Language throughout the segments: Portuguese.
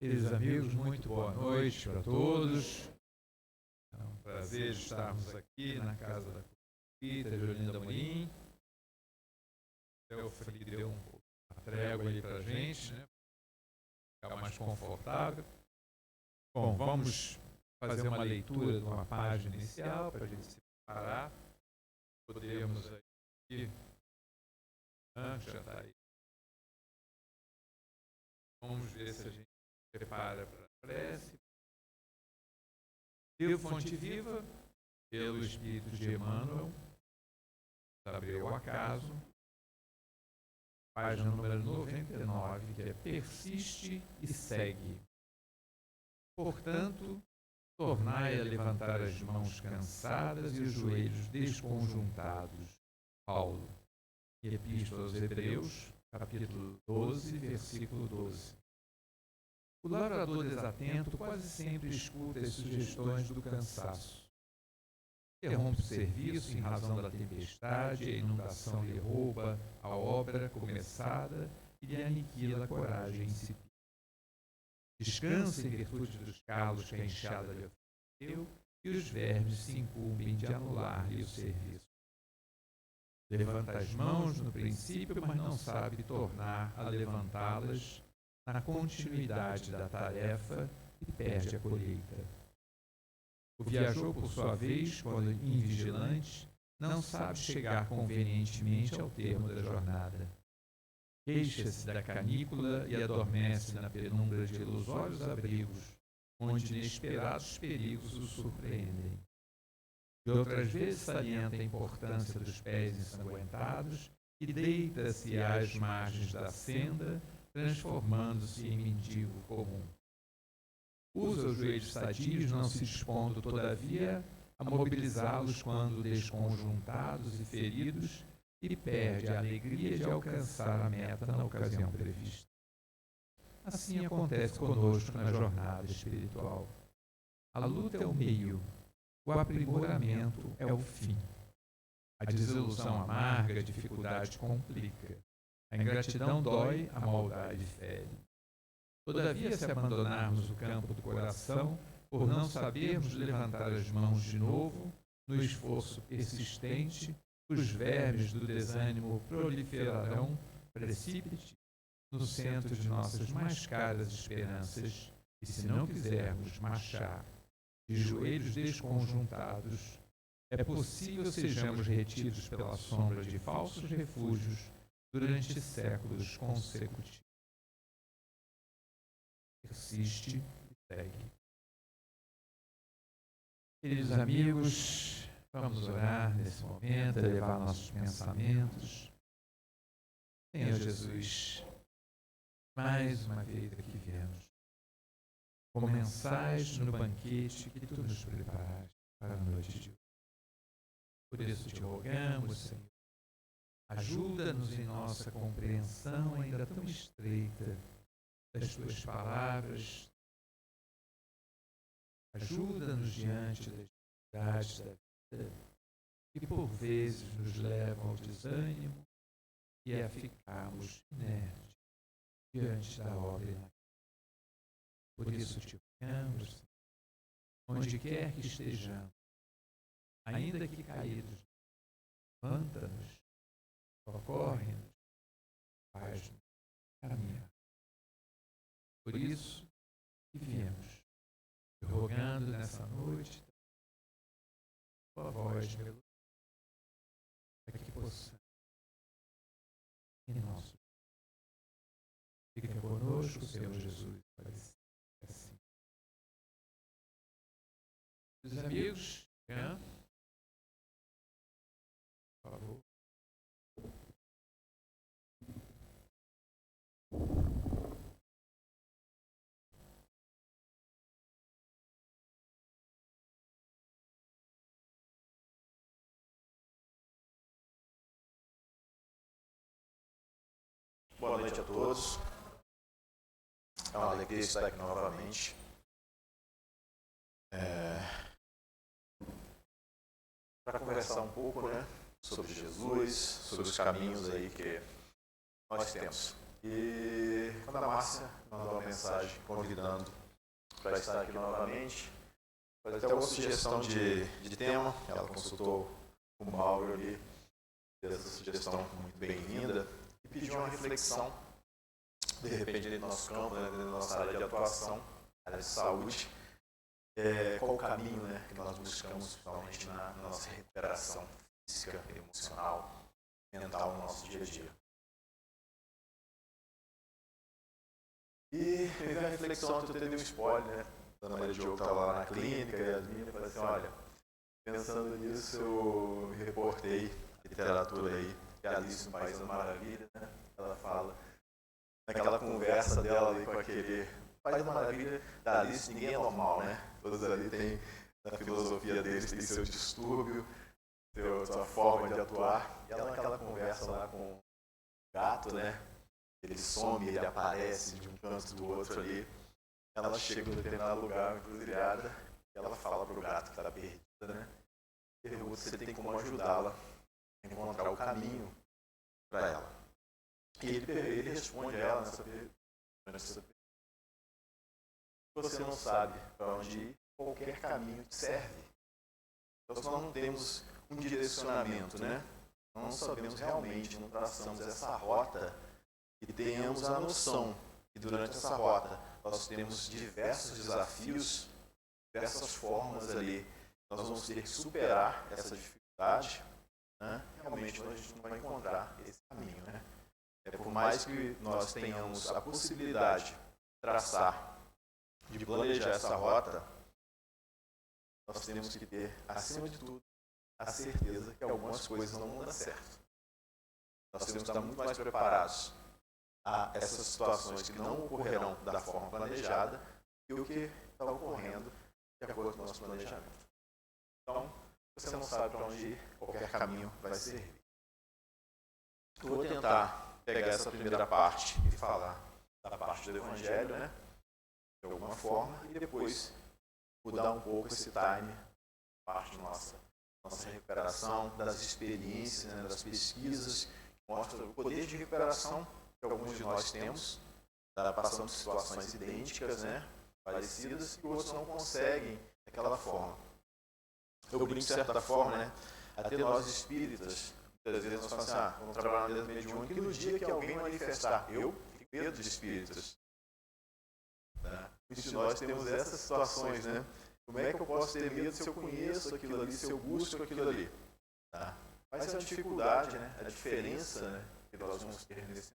Queridos amigos, muito boa noite para todos. É um prazer estarmos aqui na casa da Espírita de Olinda Amorim. O Felipe deu uma trégua aí para a gente, né? Ficar mais confortável. Bom, vamos fazer uma leitura de uma página inicial para a gente se preparar. Podemos aqui. Já está aí. Vamos ver se a gente se prepara para a prece. Livro Fonte Viva, pelo Espírito de Emmanuel, Gabriel Acaso, página número 99, que é Persiste e Segue. Portanto, tornai a levantar as mãos cansadas e os joelhos desconjuntados. Paulo, Epístola aos Hebreus, capítulo 12, versículo 12. O lavrador desatento quase sempre escuta as sugestões do cansaço. Interrompe o serviço em razão da tempestade, a inundação lhe rouba a obra começada e lhe aniquila a coragem incipient. Descansa em virtude dos calos que a enxada lhe ofereceu e os vermes se incumbem de anular-lhe o serviço. Levanta as mãos no princípio, mas não sabe tornar a levantá-las na continuidade da tarefa e perde a colheita. O viajor, por sua vez, quando invigilante, não sabe chegar convenientemente ao termo da jornada. Queixa-se da canícula e adormece na penumbra de ilusórios abrigos, onde inesperados perigos o surpreendem. De outras vezes salienta a importância dos pés ensanguentados e deita-se às margens da senda, transformando-se em mendigo comum. Usa os joelhos sadios, não se dispondo, todavia, a mobilizá-los quando desconjuntados e feridos, e perde a alegria de alcançar a meta na ocasião prevista. Assim acontece conosco na jornada espiritual. A luta é o meio, o aprimoramento é o fim. A desilusão amarga, a dificuldade complica. A ingratidão dói, a maldade fere. Todavia, se abandonarmos o campo do coração, por não sabermos levantar as mãos de novo, no esforço persistente, os vermes do desânimo proliferarão precipite no centro de nossas mais caras esperanças, e se não quisermos marchar de joelhos desconjuntados, é possível sejamos retidos pela sombra de falsos refúgios durante séculos consecutivos. Persiste e segue. Queridos amigos, vamos orar nesse momento, elevar nossos pensamentos. Senhor Jesus, mais uma vez aqui viemos. Comensais no banquete que tu nos preparaste para a noite de hoje. Por isso te rogamos, Senhor, ajuda-nos em nossa compreensão ainda tão estreita das tuas palavras. Ajuda-nos diante das dificuldades da vida que por vezes nos levam ao desânimo e a ficarmos inertes diante da obra. Por isso te rogamos, onde quer que estejamos, ainda que caídos, levanta-nos, socorre-nos, faz-nos caminhar. Por isso que viemos, rogando nessa noite, tua voz, meu Deus, para que possamos, em nosso fica conosco, Senhor Jesus, para ser assim. Meus amigos, por favor. Boa noite a todos. É uma alegria estar aqui novamente. Para conversar um pouco, sobre Jesus, sobre os caminhos aí que nós temos. E quando a Márcia mandou uma mensagem convidando para estar aqui novamente, fazer até alguma sugestão de tema, ela consultou o Mauro ali, fez essa sugestão muito bem-vinda, e pediu uma reflexão, de repente, dentro do nosso campo, né, dentro da nossa área de atuação, área de saúde, qual o caminho, né, que nós buscamos, principalmente na nossa recuperação física, emocional, mental no nosso dia a dia. E me veio a reflexão, eu teve um spoiler, né? A Ana Maria Diogo estava lá na clínica, e a Yasmin falou assim, olha, pensando nisso, eu me reportei a literatura aí, que é Alice no País das Maravilhas, né? Ela fala, naquela conversa dela ali com aquele País da Maravilha da Alice, ninguém é normal, né? Todos ali têm, na filosofia deles, tem seu distúrbio, sua forma de atuar. E ela naquela conversa lá com o gato, né? Ele some, ele aparece de um canto do outro ali. Ela chega em um determinado lugar, encruzilhada, e ela fala pro gato que está perdida, né? Pergunta se ele tem como ajudá-la a encontrar o caminho para ela. E ele responde a ela nessa pergunta. Você não sabe para onde ir, qualquer caminho te serve. Então, se nós não temos um direcionamento, né? Nós não sabemos realmente, não traçamos essa rota e tenhamos a noção que durante essa rota nós temos diversos desafios, diversas formas ali, nós vamos ter que superar essa dificuldade, né? Realmente a gente não vai encontrar esse caminho, né? Por mais que nós tenhamos a possibilidade de traçar, de planejar essa rota, nós temos que ter, acima de tudo, a certeza que algumas coisas não vão dar certo. Nós temos que estar muito mais preparados a essas situações que não ocorrerão da forma planejada e o que está ocorrendo de acordo com o nosso planejamento. Então, você não sabe para onde ir, qualquer caminho vai servir. Eu vou tentar pegar essa primeira parte e falar da parte do Evangelho, né? De alguma forma, e depois mudar um pouco esse time, parte da nossa recuperação, das experiências, né, das pesquisas, que mostram o poder de recuperação que alguns de nós temos, passando por situações idênticas, né, parecidas, e outros não conseguem daquela forma. Eu brinco de certa forma, né, até nós espíritas, muitas vezes nós falamos assim, vamos trabalhar na mesa mediúnica, e no dia que alguém manifestar, eu fico com medo de espíritas. Tá? Muitos de nós temos essas situações, né? Como é que eu posso ter medo se eu conheço aquilo ali, se eu busco aquilo ali? Tá? Mas é uma dificuldade, né? A diferença, né, que nós vamos ter nesse.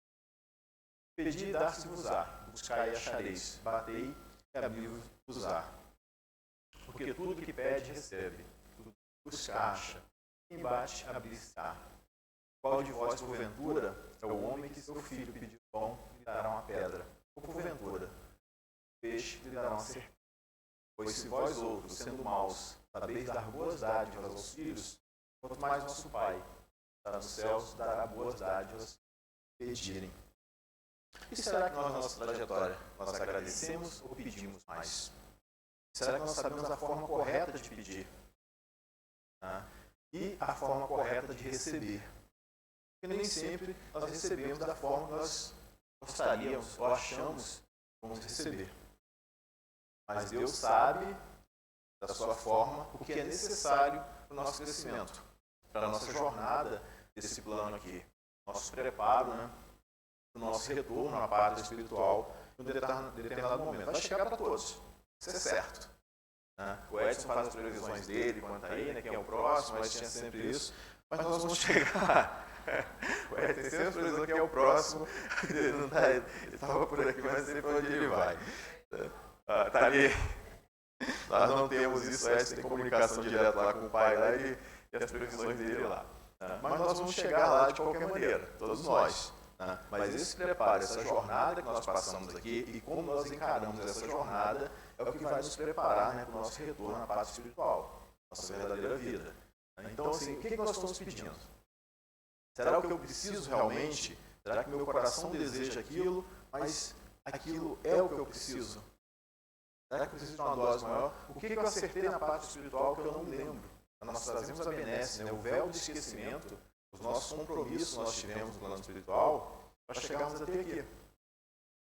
Pedi e dar-se-vos-á, buscai e achareis, batei e abri-vos-á. Porque tudo que pede, recebe, tudo que busca, acha, quem bate, abrir-se-á. Qual de vós, porventura, é o homem que seu filho pedir pão e lhe dará uma pedra? Ou porventura, peixe lhe dará uma serpente? Pois se vós outros, sendo maus, sabeis dar boas dádivas aos filhos, quanto mais nosso Pai, que está nos céus, dará boas dádivas pedirem. E será que nós, na nossa trajetória, nós agradecemos ou pedimos mais? Será que nós sabemos a forma correta de pedir? E a forma correta de receber? Porque nem sempre nós recebemos da forma que nós gostaríamos ou achamos que vamos receber. Mas Deus sabe, da sua forma, o que é necessário para o nosso crescimento, para a nossa jornada desse plano aqui, nosso preparo, né, o nosso retorno à pátria espiritual em um determinado momento. Vai chegar para todos, isso é certo. Né? O Edson faz as previsões dele, quanto aí, né, quem é o próximo, mas tinha sempre isso. Mas nós vamos chegar. O Edson tem sempre a previsão que é o próximo. Ele estava por aqui, mas sempre onde ele vai. Tá ali. Nós não temos isso, o Edson tem comunicação direta lá com o pai lá e as previsões dele lá. Mas nós vamos chegar lá de qualquer maneira, todos nós. Mas esse preparo, essa jornada que nós passamos aqui e como nós encaramos essa jornada é o que vai nos preparar, né, para o nosso retorno à pátria espiritual, nossa verdadeira vida. Então, assim, o que nós estamos pedindo? Será que eu preciso realmente? Será que meu coração deseja aquilo, mas aquilo é o que eu preciso? Será que eu preciso de uma dose maior? O que eu acertei na parte espiritual que eu não lembro? Nós trazemos a benesse, né, o véu de esquecimento, os nossos compromissos que nós tivemos no plano espiritual, para chegarmos até aqui.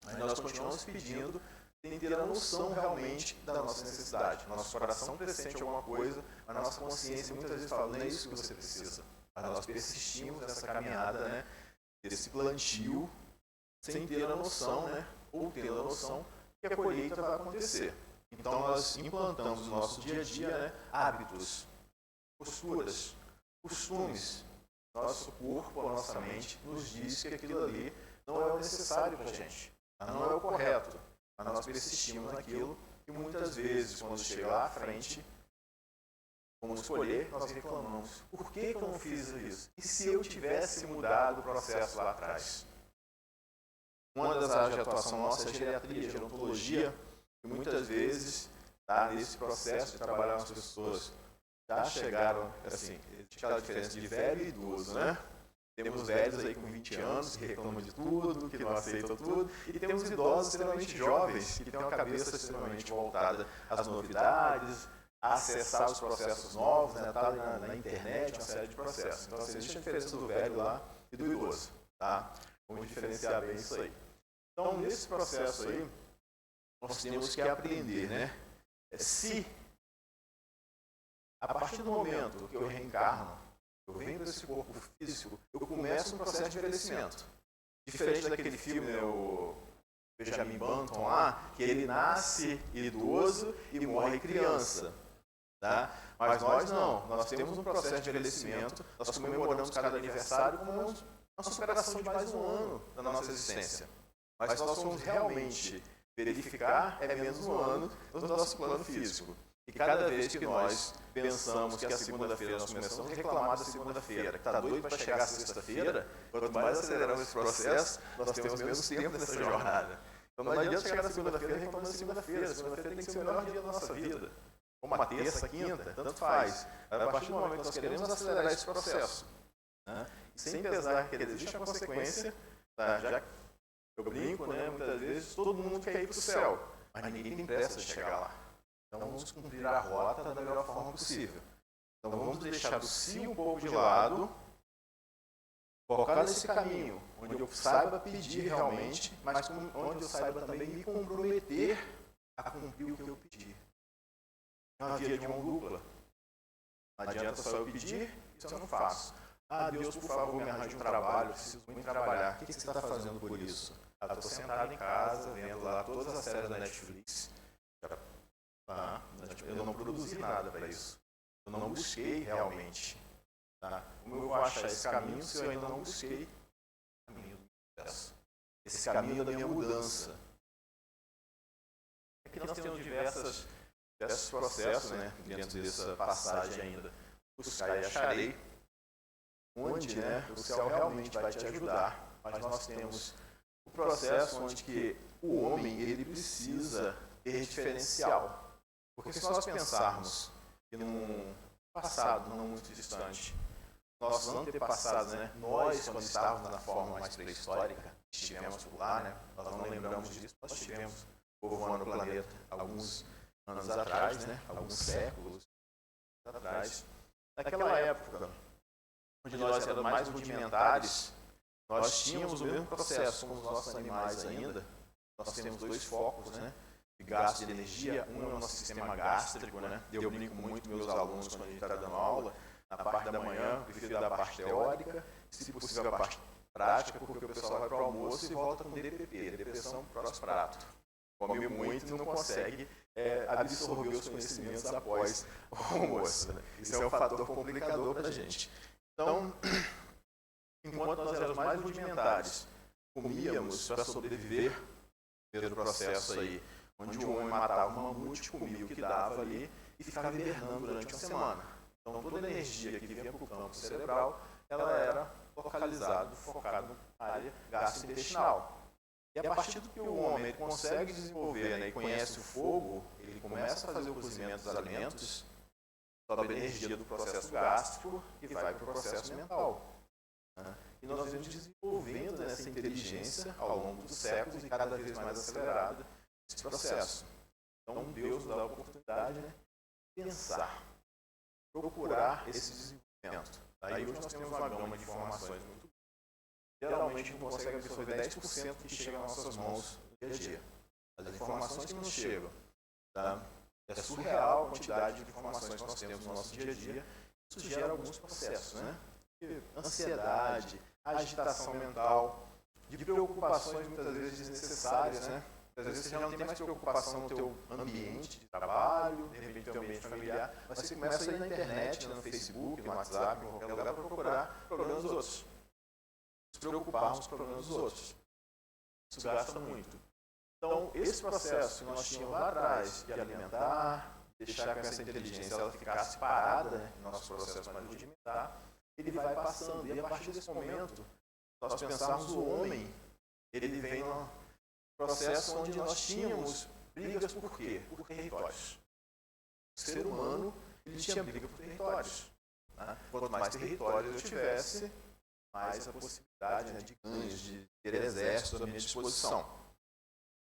Mas nós continuamos pedindo sem ter a noção realmente da nossa necessidade. Nosso coração pressente alguma coisa, mas a nossa consciência muitas vezes fala, não é isso que você precisa. Mas nós persistimos nessa caminhada, né, desse plantio, sem ter a noção, né, ou tendo a noção que a colheita vai acontecer. Então nós implantamos no nosso dia a dia, né, hábitos, posturas, costumes. Nosso corpo, a nossa mente nos diz que aquilo ali não é o necessário para a gente, não é o correto. Mas nós persistimos naquilo que muitas vezes, quando chega lá à frente, vamos escolher, nós reclamamos. Por que eu não fiz isso? E se eu tivesse mudado o processo lá atrás? Uma das áreas de atuação nossa é a geriatria, a gerontologia, que muitas vezes está nesse processo de trabalhar com as pessoas. Já chegaram, assim, existe aquela diferença de velho e idoso, né? Temos velhos aí com 20 anos que reclamam de tudo, que não aceitam tudo, e temos idosos extremamente jovens que têm uma cabeça extremamente voltada às novidades, a acessar os processos novos, né? Tá na internet, uma série de processos. Então, assim, existe a diferença do velho lá e do idoso, tá? Vamos diferenciar bem isso aí. Então, nesse processo aí, nós temos que aprender, né? Se, a partir do momento que eu reencarno, eu venho desse corpo físico, eu começo um processo de envelhecimento. Diferente daquele filme, né, o Benjamin Button lá, que ele nasce idoso e morre criança. Tá? Mas nós não, nós temos um processo de envelhecimento, nós comemoramos cada aniversário como uma superação de mais um ano da nossa existência. Mas nós vamos realmente verificar é menos um ano do nosso plano físico. E cada vez que nós pensamos que a segunda-feira nós começamos a reclamar da segunda-feira, que está doido para chegar a sexta-feira, quanto mais aceleramos esse processo, nós temos menos tempo nessa jornada. Então não adianta chegar na segunda-feira e reclamar da segunda-feira. A segunda-feira tem que ser o melhor dia da nossa vida. Ou uma terça, quinta, tanto faz. A partir do momento que nós queremos acelerar esse processo, né? Sem pesar que existe a consequência, tá? Já eu brinco, né? Muitas vezes todo mundo quer ir para o céu, mas ninguém tem pressa de chegar lá. Então vamos cumprir a rota da melhor forma possível. Então vamos deixar o si um pouco de lado, focar nesse caminho, onde eu saiba pedir realmente, mas onde eu saiba também me comprometer a cumprir o que eu pedir. É uma via de mão dupla. Não adianta só eu pedir, isso eu não faço. Ah, Deus, por favor, me arranje um trabalho, eu preciso muito trabalhar. O que você está fazendo por isso? Estou sentado em casa, vendo lá todas as séries da Netflix. Tá? Eu não produzi nada para isso. Eu não busquei realmente. Tá? Como eu vou achar esse caminho se eu ainda não busquei o caminho do processo? Esse caminho da minha mudança. Aqui nós temos diversos processos, né, dentro dessa passagem ainda. Buscar e acharei, onde, né, o céu realmente vai te ajudar. Mas nós temos o processo onde que o homem ele precisa ter diferencial. Porque se nós pensarmos que num passado não muito distante, nossos antepassados, né, nós, quando estávamos na forma mais pré-histórica, estivemos por lá, né, nós não lembramos disso, nós estivemos povoando o planeta alguns anos atrás, né, alguns séculos atrás. Naquela época, onde nós éramos mais rudimentares, nós tínhamos o mesmo processo com os nossos animais ainda. Nós temos dois focos, né, de gasto de energia. Um é o nosso sistema gástrico, né? Eu brinco muito com meus alunos quando a gente está dando aula. Na parte da manhã, eu prefiro dar a parte teórica, se possível a parte prática, porque o pessoal vai para o almoço e volta com DPP, depressão pós-prato. Come muito e não consegue absorver os conhecimentos após o almoço. Né? Isso é um fator complicador para a gente. Então, enquanto nós éramos mais rudimentares, comíamos para sobreviver pelo processo aí, onde o homem matava um mamute, comia o que dava ali e ficava hibernando durante uma semana. Então toda a energia que vinha para o campo cerebral, ela era localizada, focada na área gastrointestinal. E a partir do que o homem ele consegue desenvolver, né, e conhece o fogo, ele começa a fazer o cozimento dos alimentos, sobe a energia do processo gástrico e vai para o processo mental. Né? E nós vamos desenvolvendo essa inteligência ao longo dos séculos e cada vez mais acelerada esse processo. Então Deus nos dá a oportunidade, né, de pensar, procurar esse desenvolvimento. Aí hoje nós temos uma gama de informações muito geralmente a gente não consegue absorver 10% que chega às nossas mãos no dia a dia. As informações que nos chegam, tá? É surreal a quantidade de informações que nós temos no nosso dia a dia. Isso gera alguns processos, né? De ansiedade, agitação mental, de preocupações muitas vezes desnecessárias, né? Às vezes você já não tem mais preocupação no teu ambiente de trabalho, de repente no teu ambiente familiar, mas você começa a ir na internet, no Facebook, no WhatsApp, em qualquer lugar, para procurar problemas dos outros. Se preocupar com os problemas dos outros. Isso gasta muito. Então, esse processo que nós tínhamos lá atrás de alimentar, deixar que essa inteligência ela ficasse parada, né, no nosso processo mais rudimentar, ele vai passando. E a partir desse momento, nós pensarmos o homem, ele vem num processo onde nós tínhamos brigas por quê? Por territórios. O ser humano, ele tinha briga por territórios. Né? Quanto mais territórios eu tivesse, mais a possibilidade, né, de ganhos, de ter exércitos à minha disposição.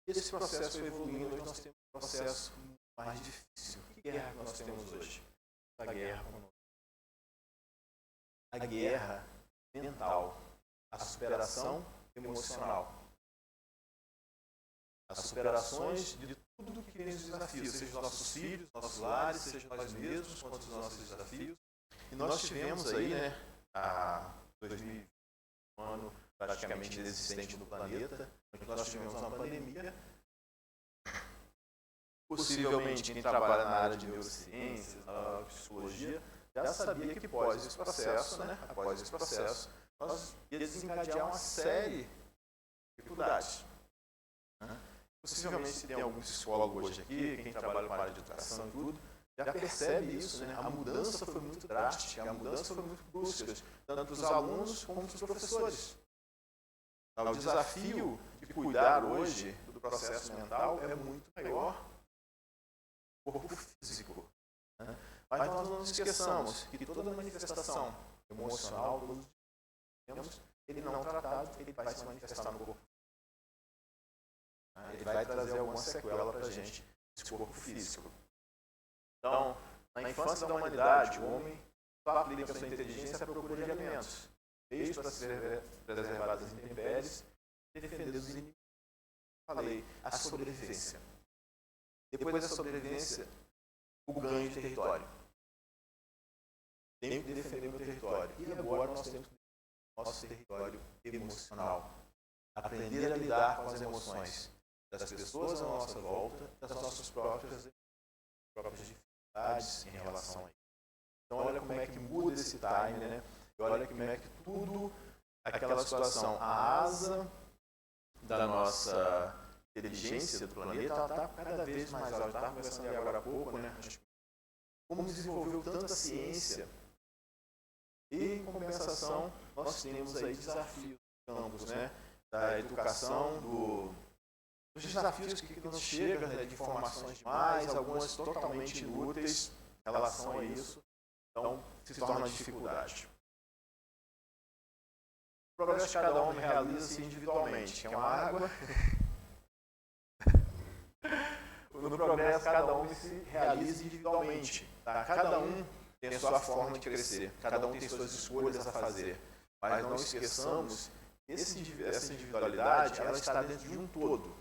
Esse processo foi evoluindo, hoje nós temos um processo mais difícil. Que guerra nós temos hoje? A guerra mental, a superação emocional. As superações de tudo que vem os desafios, seja os nossos filhos, nossos lares, seja nós mesmos, quanto os nossos desafios. E nós tivemos aí, né, a 2020, um ano praticamente inexistente no planeta, onde nós tivemos uma pandemia. Possivelmente quem trabalha na área de neurociências, na psicologia, já sabia que após esse processo, nós ia desencadear uma série de dificuldades. Possivelmente se tem algum psicólogo hoje aqui, quem trabalha com a área de educação e tudo, já percebe isso, né? A mudança foi muito drástica, a mudança foi muito brusca, tanto os alunos como os professores. O desafio de cuidar hoje do processo mental é muito maior do corpo físico. Né? Mas nós não nos esqueçamos que toda manifestação emocional, todos temos, ele não tratado, ele vai se manifestar no corpo. Ele vai trazer alguma sequela para a gente, esse corpo físico. Então, na infância da humanidade, o homem só aplica a sua inteligência à procura de alimentos. Desde para ser preservar das intempéries e defender dos inimigos. Falei, a sobrevivência. Depois da sobrevivência, o ganho de território. Tenho que defender meu território. E agora nós temos que defender o nosso território emocional. Aprender a lidar com as emoções das pessoas à nossa volta, das nossas próprias dificuldades em relação a isso. Então olha como é que muda esse time, né? E olha como é que tudo, aquela situação, a asa da nossa inteligência do planeta, ela está cada vez mais alta. Estava conversando agora há pouco, né? Como desenvolveu tanta ciência e, em compensação, nós temos aí desafios nos campos, né? Da educação, dos desafios que nos chegam, né? De informações demais, algumas totalmente inúteis em relação a isso. Então, se torna uma dificuldade. O progresso que cada homem realiza-se individualmente, que é uma água. No progresso, cada homem se realiza individualmente. Tá? Cada um tem a sua forma de crescer, cada um tem suas escolhas a fazer. Mas não esqueçamos que essa individualidade ela está dentro de um todo.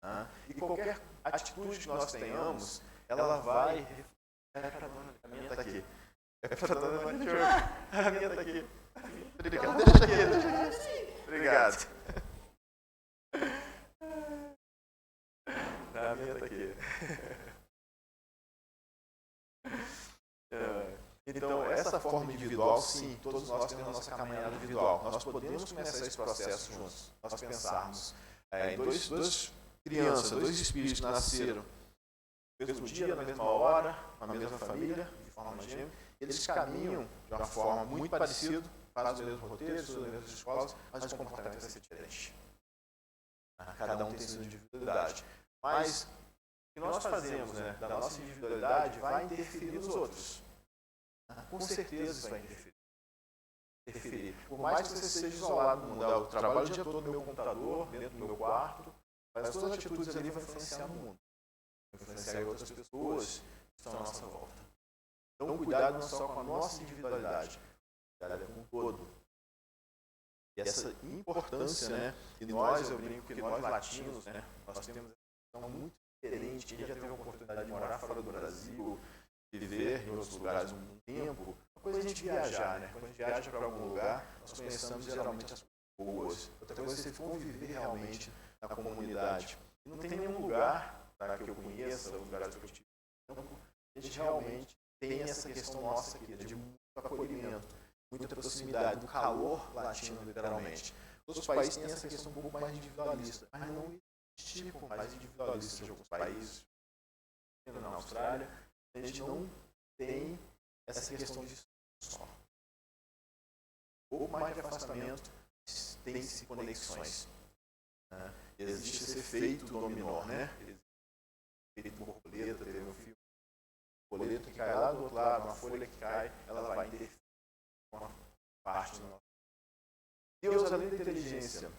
Tá? E qualquer atitude que nós tenhamos, ela vai... A minha está aqui. A minha está aqui. Obrigado. Deixa aqui. Obrigado. A minha está aqui. Então, essa forma individual, sim, todos nós temos a nossa caminhada individual. Nós podemos começar esse processo juntos. Nós pensarmos em dois crianças, dois espíritos que nasceram no mesmo dia, na mesma hora, na mesma família, de forma gêmea. Eles caminham de uma forma muito parecida, fazem o mesmo roteiro, as mesmas escolas, mas o comportamento vai ser diferente. Cada um tem sua individualidade. Mas o que nós fazemos, né, da nossa individualidade vai interferir nos outros. Com certeza isso vai interferir. Por mais que você esteja isolado no mundo, eu trabalho o dia todo no meu computador, dentro do meu quarto, mas todas as atitudes ali vão influenciar no mundo. Vão influenciar outras pessoas que estão à nossa volta. Então, cuidado não só com a nossa individualidade, cuidado com o todo. E essa importância, né? E nós, eu brinco que nós latinos, né? Nós temos uma muito diferente. Quem já teve a oportunidade de morar fora do Brasil, viver em outros lugares um tempo, uma coisa é a gente viajar, né? Quando a gente viaja para algum lugar, nós conhecemos geralmente as coisas boas. Outra coisa é você conviver realmente na comunidade. E não tem nenhum lugar, tá, que eu conheça, os lugares que eu tive, a gente realmente tem essa questão nossa aqui, de muito acolhimento, muita proximidade, do calor latino, literalmente. Outros países têm essa questão um pouco mais individualista, mas não existe tipo mais individualista de alguns países. Na Austrália, a gente não tem essa questão de só. Um pouco mais de afastamento, tem-se conexões. Né? Existe esse efeito dominó, né? Existe o efeito borboleta, teve um filme. Borboleta que cai lá do outro lado, uma folha que cai, ela vai interferir com uma parte do nosso. Deus, além da inteligência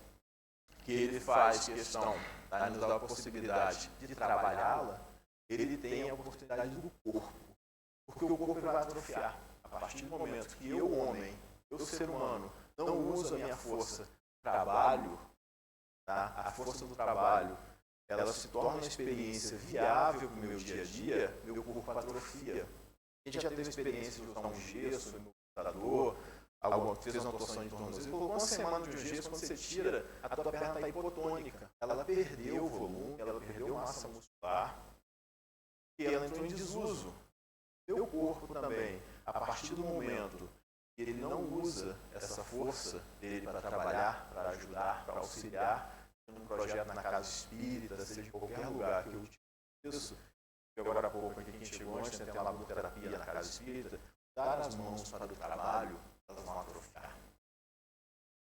que ele faz questão, tá, nos dá a possibilidade de trabalhá-la, ele tem a oportunidade do corpo. Porque o corpo vai atrofiar. A partir do momento que eu, homem, eu, ser humano, não uso a minha força de trabalho, tá? A força do trabalho, ela se torna uma experiência viável para o meu dia a dia, meu corpo atrofia. A gente já teve a experiência de usar um gesso no computador, fez uma torção de tornozelo, colocou uma semana de um gesso, quando você tira, a tua perna está hipotônica. Ela perdeu o volume, ela perdeu massa muscular, e ela entrou em desuso. Meu corpo também, a partir do momento que ele não usa essa força dele para trabalhar, para ajudar, para auxiliar, num projeto na casa espírita, seja em qualquer lugar que eu utilizo isso, que agora há pouco aqui quem chegou antes, tem uma laboterapia na casa espírita, dar as mãos para o trabalho, elas vão atrofiar.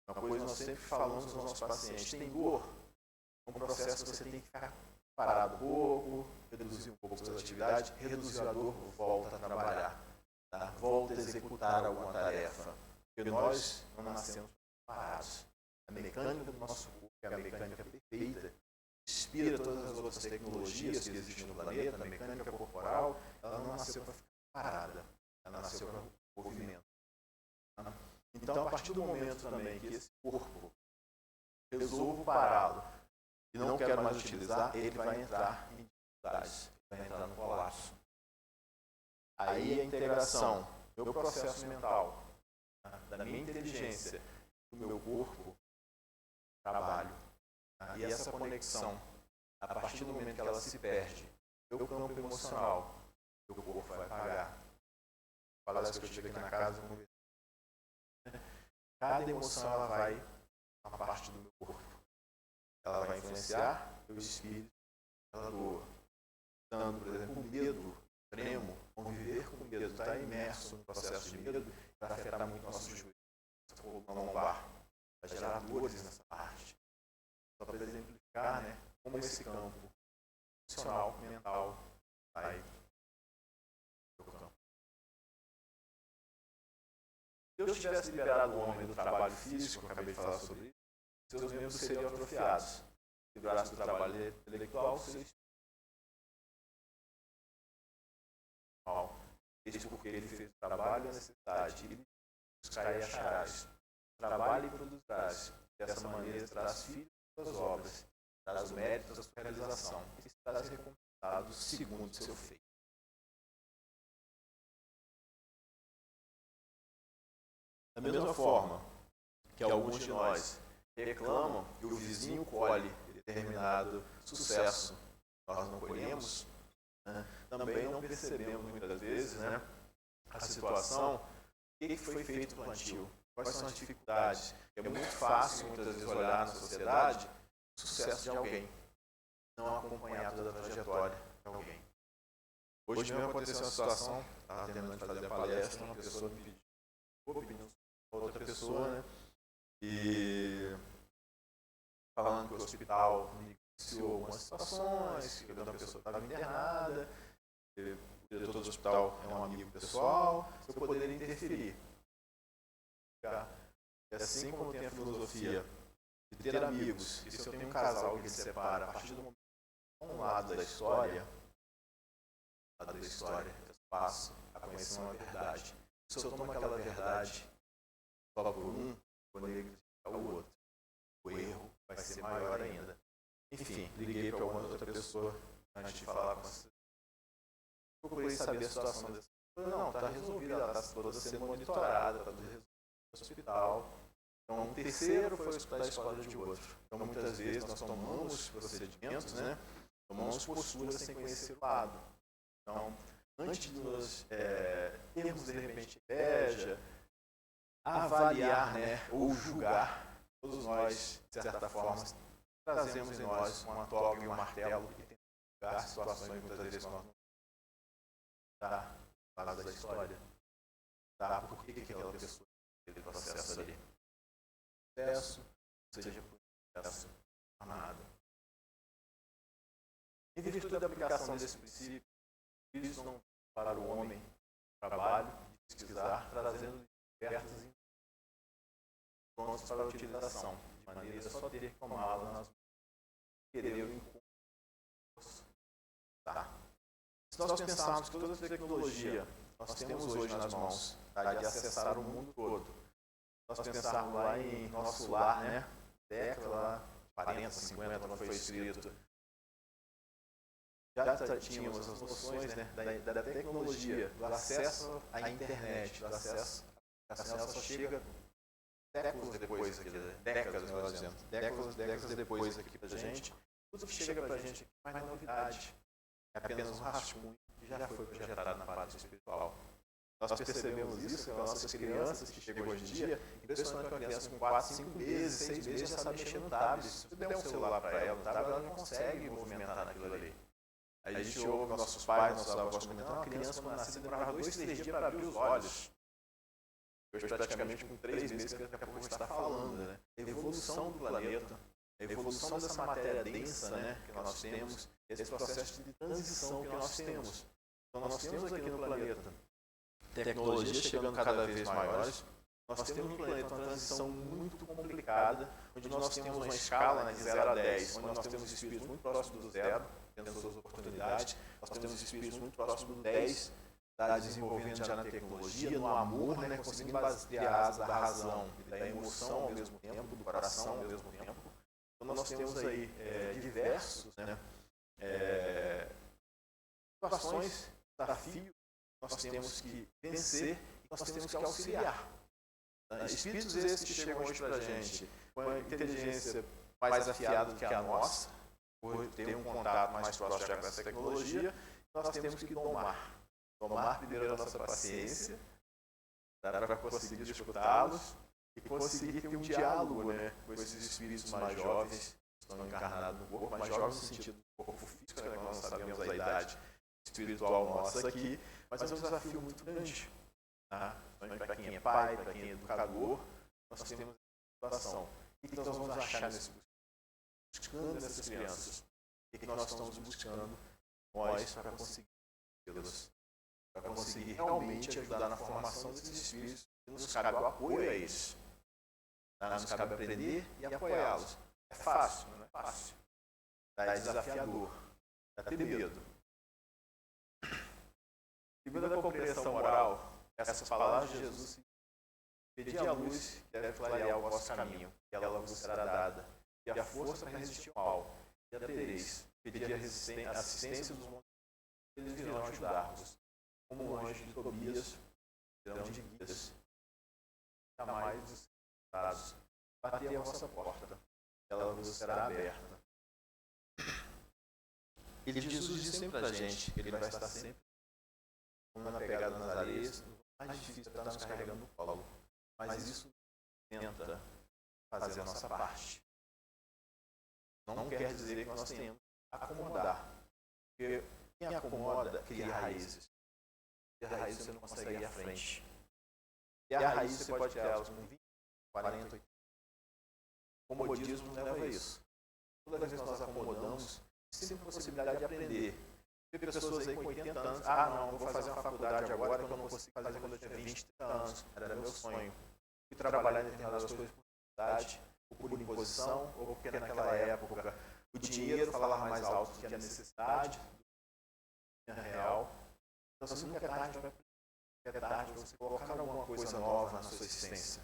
Uma coisa nós sempre falamos aos nossos pacientes, tem dor, é um processo que você tem que ficar parado um pouco, reduzir um pouco as atividades, reduzir a dor, volta a trabalhar, tá? Volta a executar alguma tarefa. Porque nós não nascemos parados. A mecânica do nosso corpo é a mecânica perfeita, inspira todas as outras tecnologias que existem no planeta, a mecânica corporal, ela não nasceu para ficar parada, ela nasceu para movimento. Tá? Então, a partir do momento também que esse corpo resolvo pará-lo, e não quero mais utilizar, ele vai entrar em dificuldades, vai entrar no colapso. Aí a integração do meu processo mental, da minha inteligência, do meu corpo, trabalho. E essa conexão, a partir do momento que ela se perde, meu campo emocional, meu corpo vai pagar. Parece que eu estive aqui na casa, cada emoção ela vai na parte do meu corpo. Ela vai influenciar o espírito, ela doa. Dando, por exemplo, o medo, tremo, conviver com o medo, estar imerso no processo de medo, vai afetar muito nosso joelho, nossa coluna lombar, vai gerar dores nessa parte. Só para exemplificar, né, como esse campo emocional, mental, vai pro campo. Se eu tivesse liberado o homem do trabalho físico, eu acabei de falar sobre isso, seus membros seriam atrofiados. Se liberasse do trabalho intelectual, seria isso porque ele fez o trabalho e a necessidade. Ele buscar e acharás. Trabalhe e produzirás. Dessa maneira traz filhos das suas obras, traz méritos da sua realização. E serás recompensado segundo o seu feito. Da mesma forma que alguns de nós reclamam que o vizinho colhe determinado sucesso, nós não colhemos, né? Também não percebemos muitas vezes, né, a situação, o que foi feito o plantio, quais são as dificuldades. É muito fácil muitas vezes olhar na sociedade o sucesso de alguém, não acompanhado da trajetória de alguém. Hoje mesmo aconteceu uma situação, estava terminando de fazer a palestra, uma pessoa me pediu opinião sobre outra pessoa, né? E falando que o hospital iniciou algumas situações, que a pessoa estava internada, o diretor do hospital é um amigo pessoal, se eu poderia interferir. E assim como tem a filosofia de ter amigos, e se eu tenho um casal que se separa a partir do momento que um lado da história, eu passo a conhecer uma verdade. Se eu tomo aquela verdade só por um, vou negligenciar o pessoa, antes de falar com você, procurei saber a situação dessa pessoa. Não, está resolvida, ela está toda sendo monitorada, está tudo resolvido no hospital. Então, um terceiro foi escutar a história de outro. Então, muitas vezes, nós tomamos procedimentos, né? Tomamos posturas sem conhecer o lado. Então, antes de nós termos, de repente, inveja, avaliar, né, ou julgar, todos nós, de certa forma, trazemos em nós uma toga e um martelo e tentamos julgar situações muitas vezes nós não tá falando da história, tá? Por que aquela pessoa teve o processo ali? Processo, seja por processo amado. Em virtude da aplicação desse princípio, isso não para o homem trabalho de pesquisar, trazendo diversas prontos para a utilização, de maneira a só ter que tomá-la nas mãos, querer o encontro. Tá. Se nós pensarmos que toda a tecnologia nós temos hoje nas mãos, tá, de acessar o mundo todo, nós pensarmos lá em nosso lar, né, década lá, 40, 50, quando foi escrito, já tínhamos as noções, né, da tecnologia, do acesso à internet, do acesso, a ela só chega séculos depois aqui, décadas, melhor dizendo, décadas depois aqui pra gente. Tudo que chega pra gente aqui não é novidade, é apenas um rascunho que já foi projetado na parte espiritual. Nós percebemos isso com as nossas crianças que chegam hoje em dia, impressionante que uma criança com 4, 5 meses, 6 meses já sabe mexer no tablet. Se você der um celular para ela, no tablet, ela não consegue movimentar naquilo ali. Aí a gente ouve nossos pais, nossos avós comentando, uma criança quando nascida demorava 2, 3 dias para abrir os olhos. Hoje praticamente com 3 meses que daqui a pouco a gente está falando, né? A evolução do planeta, a evolução dessa matéria densa, né, que nós temos, esse processo de transição que nós temos. Então nós temos aqui no planeta tecnologias chegando cada vez maiores, nós temos no planeta uma transição muito complicada, onde nós temos uma escala, né, de 0 a 10, onde nós temos espíritos muito próximos do 0, tendo suas oportunidades, nós temos espíritos muito próximos do 10, está desenvolvendo já na tecnologia, no amor, né, conseguindo basear a asa da razão e da emoção ao mesmo tempo, do coração ao mesmo tempo. Então nós temos aí diversos, né, situações, desafios que nós temos que vencer e nós temos que auxiliar. Espíritos esses que chegam hoje para a gente com a inteligência mais afiada do que a nossa, por ter um contato mais próximo já com essa tecnologia, nós temos que domar. Domar primeiro a nossa paciência, para conseguir escutá-los e conseguir ter um diálogo, né, com esses espíritos mais jovens que estão encarnados no corpo, mais jovens no sentido do corpo físico, né, nós não sabemos a idade espiritual nossa aqui, mas é um desafio muito grande. Tá? Então, para quem é pai, para quem é educador, nós temos essa situação. O que nós vamos achar nesse buscando essas crianças? O que nós estamos buscando nós para conseguir vê-las? Para conseguir realmente ajudar na formação desses espíritos, e nos cabe o apoio a eles. Tá? Nos cabe aprender e apoiá-los. É fácil, não é fácil. É desafiador. Dá ter medo. Segundo a compreensão moral, essas palavras de Jesus, pedi a luz que deve clarear o vosso caminho, e ela vos será dada, e a força para resistir ao mal, e a tereis. Pedi a assistência dos montes, eles virão ajudar-vos. Como o anjo de Tobias, virão de guias. Jamais os dados. Batei a vossa porta, ela vos será aberta. E Jesus diz sempre para a gente que ele vai estar sempre na pegada nas areias, mais difícil é estar nos carregando no colo. Mas isso tenta fazer a nossa parte. Não quer dizer que nós tenhamos que acomodar. Porque quem acomoda cria raízes. E a raiz você não consegue ir à frente. E a raiz você pode criá-las com 20, 40, 80. O comodismo leva a isso. Toda vez que nós acomodamos, sempre a possibilidade de aprender. Tem pessoas aí com 80 anos, não vou fazer uma faculdade agora que eu não consigo fazer quando eu tinha 20, 30 anos. Era meu sonho. Fui trabalhar em determinadas coisas por necessidade, ou por imposição, ou porque naquela época o dinheiro falava mais alto que a necessidade real. Então você nunca é tarde para aprender. É tarde para você colocar alguma coisa nova na sua existência.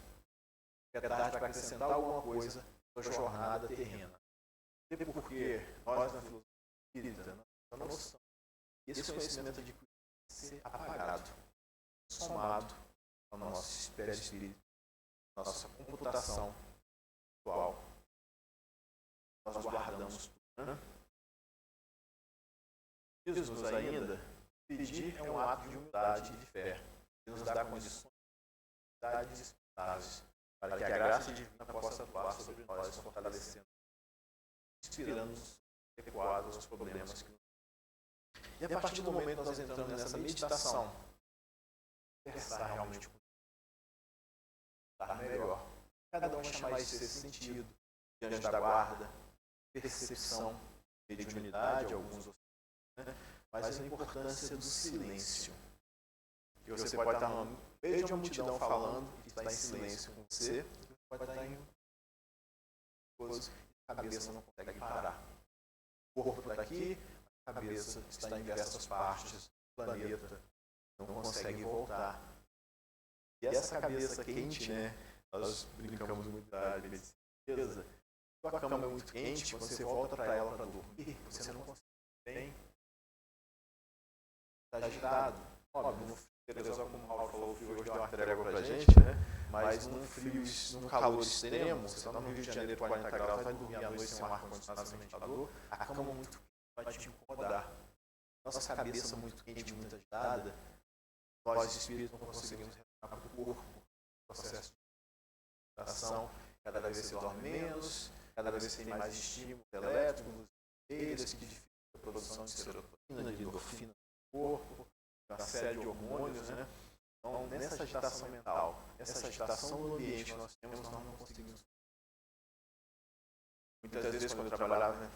É tarde para acrescentar alguma coisa na sua jornada terrena. Porque nós na filosofia espírita, a noção. E esse conhecimento de ser apagado, somado ao nosso espírito, nossa computação atual. Nós guardamos tudo, né? Diz-nos ainda, pedir é um ato de humildade e de fé. Ele nos dá condições indispensáveis para que a graça divina possa atuar sobre nós, fortalecendo, inspirando-nos adequados aos problemas que nos. E a partir do momento que nós entramos nessa meditação, conversar realmente com Deus, melhor. Cada um chama isso de sentido, diante da guarda, percepção, mediunidade, alguns, né? Mas a importância do silêncio. E você pode estar no meio de uma multidão falando e está em silêncio com você, pode estar em coisa e a cabeça não consegue parar. O corpo está aqui, a cabeça está em diversas partes do planeta, não consegue voltar. E essa cabeça quente, né? Nós brincamos muito da medicina. A cama é muito quente, quando você volta para ela para dormir, você não consegue bem. Está agitado. Óbvio, no frio, como o Raul falou, o frio hoje deu uma trégua para a gente, né? Mas num calor extremo, você está no Rio de Janeiro, 40 graus, vai dormir à noite sem um ar-condicionado, sem ventilador, a cama muito quente vai te incomodar. Nossa cabeça muito quente, muito agitada, nós espíritos não conseguimos retornar para o corpo, o processo de meditação, cada vez você dorme menos, cada vez você tem mais estímulos elétricos, eles que dificultam a produção de serotonina, de endorfina no corpo, uma série de hormônios, né? Então, nessa agitação mental, essa agitação do ambiente que nós temos, nós não conseguimos. Muitas vezes, quando eu trabalhava, né,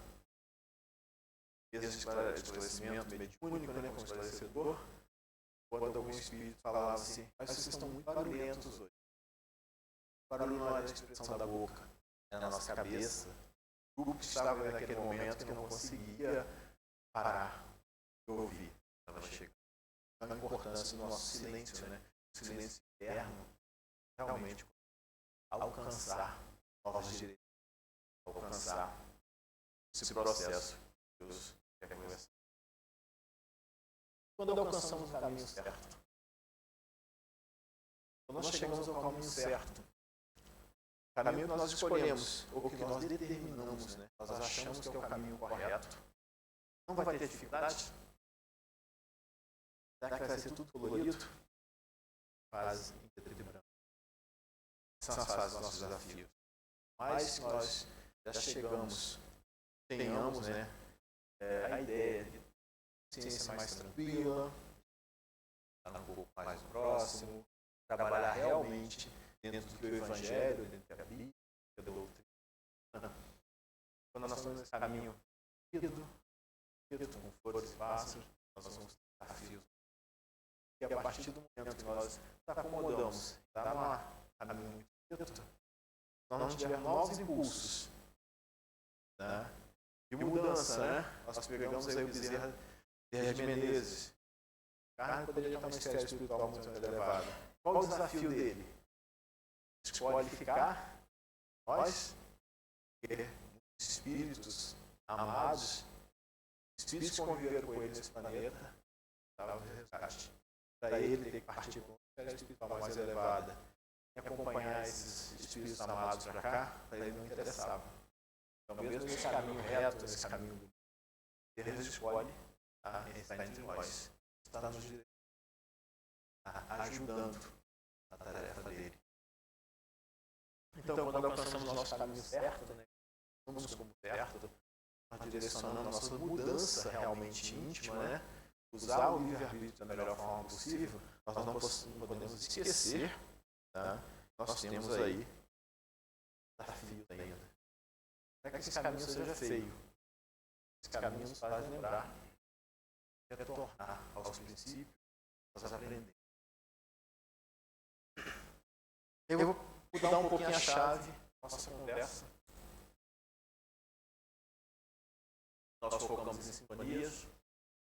esse esclarecimento mediúnico, né, como esclarecedor, quando algum espírito falava assim, mas vocês estão muito barulhentos hoje. O barulho não era a expressão da boca, era na nossa cabeça. O grupo estava naquele momento que não conseguia parar de ouvir. Estava chegando. A importância do nosso silêncio, né? O silêncio interno, realmente alcançar novos direitos, alcançar esse processo que Deus quer conversar. Quando alcançamos o caminho certo, quando nós chegamos ao caminho certo, o caminho que nós escolhemos, ou que nós determinamos, né? Nós achamos que é o caminho correto, não vai ter dificuldade? Será que vai ser tudo colorido? Fase em preto e branco. São as fases dos nossos desafios. Mas nós já chegamos, tenhamos, né, a ideia de ciência mais tranquila, estar um pouco mais próximo, trabalhar realmente dentro do Evangelho, dentro da Bíblia, da doutrina. Quando nós estamos nesse caminho com flores e pássaros, nós vamos ter desafios. E a partir do momento que nós nos acomodamos, está num caminho muito quieto, nós não tivermos novos impulsos, né, de mudança, né? Nós pegamos aí o Bezerra de Menezes. O cara poderia estar numa esfera espiritual muito elevada. Qual o desafio dele? Escolhe ficar, nós, espíritos amados, espíritos que conviveram com ele nesse planeta, estava no resgate. Para ele ter que partir para uma esfera espiritual mais elevada e acompanhar esses espíritos amados para cá, para ele não interessava. Então, mesmo nesse caminho reto, nesse caminho do Deus escolhe estar entre nós, está nos ajudando na tarefa dele. Então, quando alcançamos o nosso caminho certo, né, vamos como certo, nós direcionando a nossa mudança realmente íntima, né, usar o livre-arbítrio da melhor forma possível, nós não podemos esquecer, tá? Nós temos aí desafios ainda. Não é que esse caminho seja feio. Esse caminho nos faz lembrar, retornar aos princípios, nós aprendemos. Eu vou mudar um pouquinho a chave da nossa conversa. Nós focamos em sintonias,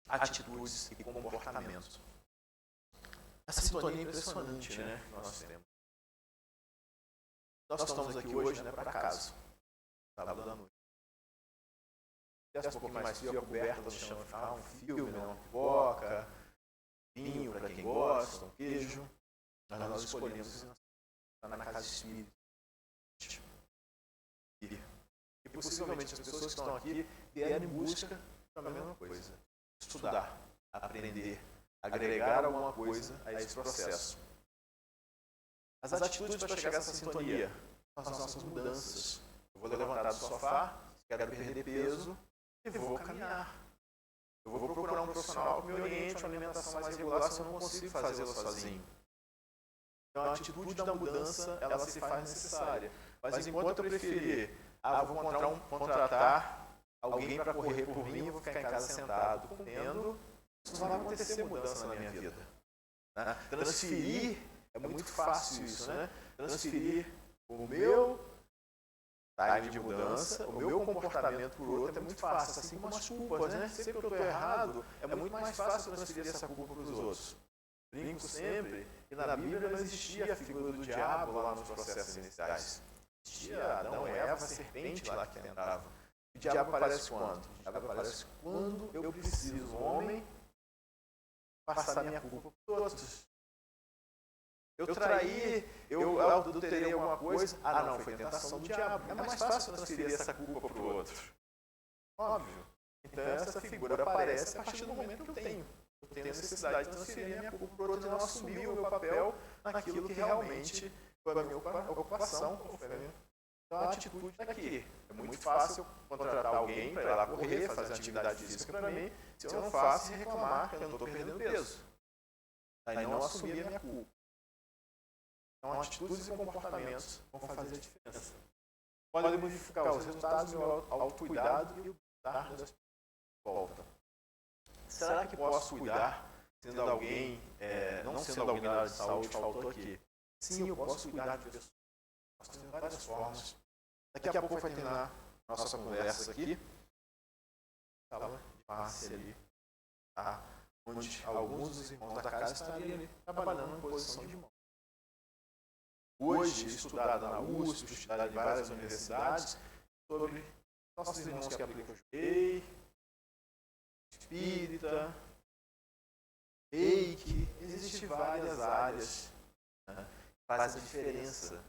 atitudes e comportamentos. Essa sintonia é impressionante, né? Nós temos. Nós estamos aqui hoje, né, por acaso, sábado à noite. tivesse um pouquinho mais frio, a coberta do chão vai ficar um filme, uma pipoca, vinho para quem gosta, um queijo. Mas nós escolhemos estar na casa espírita. E possivelmente as pessoas que estão aqui vieram em busca da mesma coisa. Estudar, aprender, agregar alguma coisa a esse processo. As atitudes para chegar a essa sintonia são as nossas mudanças. Eu vou levantar do sofá, quero perder peso e vou caminhar. Eu vou procurar um profissional que me oriente uma alimentação mais regular se eu não consigo fazê-la sozinho. Então a atitude da mudança, ela se faz necessária. Mas enquanto eu preferir, vou contratar alguém para correr por mim, eu vou ficar em casa sentado, comendo, isso não vai acontecer mudança na minha vida. Né? Transferir, é muito fácil isso, né? Transferir o meu time de mudança, o meu comportamento por outro é muito fácil, assim como as culpas, né? Sempre que eu estou errado, é muito mais fácil transferir essa culpa para os outros. Brinco sempre que na Bíblia não existia a figura do diabo lá nos processos iniciais. Existia Adão e Eva, a serpente lá que tentava. O diabo aparece quando? O diabo aparece quando eu preciso, homem, passar minha culpa para os outros. Eu traí, eu adulterei alguma coisa. Não, foi tentação do diabo. É mais fácil transferir essa culpa para o outro. Óbvio. Então essa figura aparece a partir do momento que eu tenho necessidade de transferir minha culpa para o outro e não assumir o meu papel naquilo que realmente foi a minha ocupação. Então a atitude está aqui. É muito fácil contratar alguém para ir lá correr, fazer atividade física para mim. Se eu não faço, reclamar que eu não estou perdendo peso. Aí não assumir a minha culpa. Então atitudes e comportamentos vão fazer a diferença. Podem modificar os resultados do meu autocuidado e o bem-estar das pessoas de volta. Será que posso cuidar sendo alguém, não sendo alguém na área de saúde, faltou aqui? Sim, eu posso cuidar de pessoas. Posso ter várias formas. Daqui a pouco vai terminar a nossa conversa aqui. Sala de passe ali, tá? Onde alguns dos irmãos da casa estariam ali trabalhando em posição de mão. Hoje, estudada na USP, estudada em várias universidades, sobre nossos irmãos que aplicam Juei, Espírita, Reiki, existem várias áreas, né? Faz a diferença,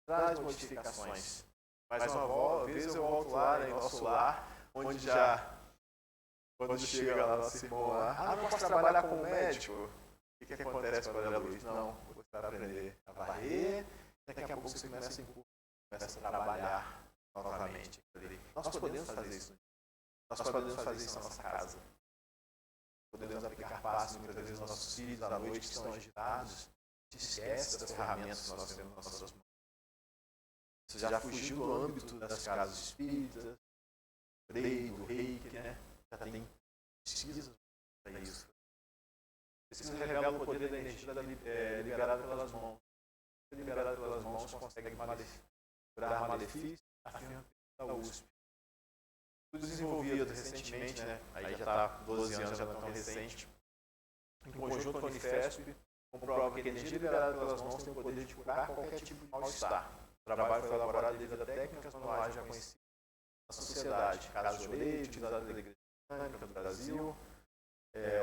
traz modificações. Mas uma vez eu volto lá em nosso lar, onde já, quando chega lá nosso irmão lá, não posso trabalhar como médico? O que acontece com a André Luiz? Não, vou aprender a varrer, daqui a pouco você começa a trabalhar novamente. Nós podemos fazer isso. Nós podemos fazer isso na nossa casa. Podemos aplicar passos muitas vezes nos nossos filhos à noite que estão agitados. A gente esquece das ferramentas que nós temos nas nossas mãos. Você já fugiu do âmbito das casas espíritas, do reiki, né? Já tem pesquisas para isso. Pesquisa revela o poder da energia liberada pelas mãos. Liberada pelas mãos consegue curar malefícios, afirma a USP. Tudo desenvolvido recentemente, né? Aí já está 12 anos, já não é tão recente. Em conjunto com a Unifesp, comprova que a energia liberada pelas mãos tem o poder de curar qualquer tipo de mal-estar. O trabalho foi elaborado devido a técnicas manuais já conhecidas na sociedade. Caso de lei, utilizado pela Igreja Católica do Brasil,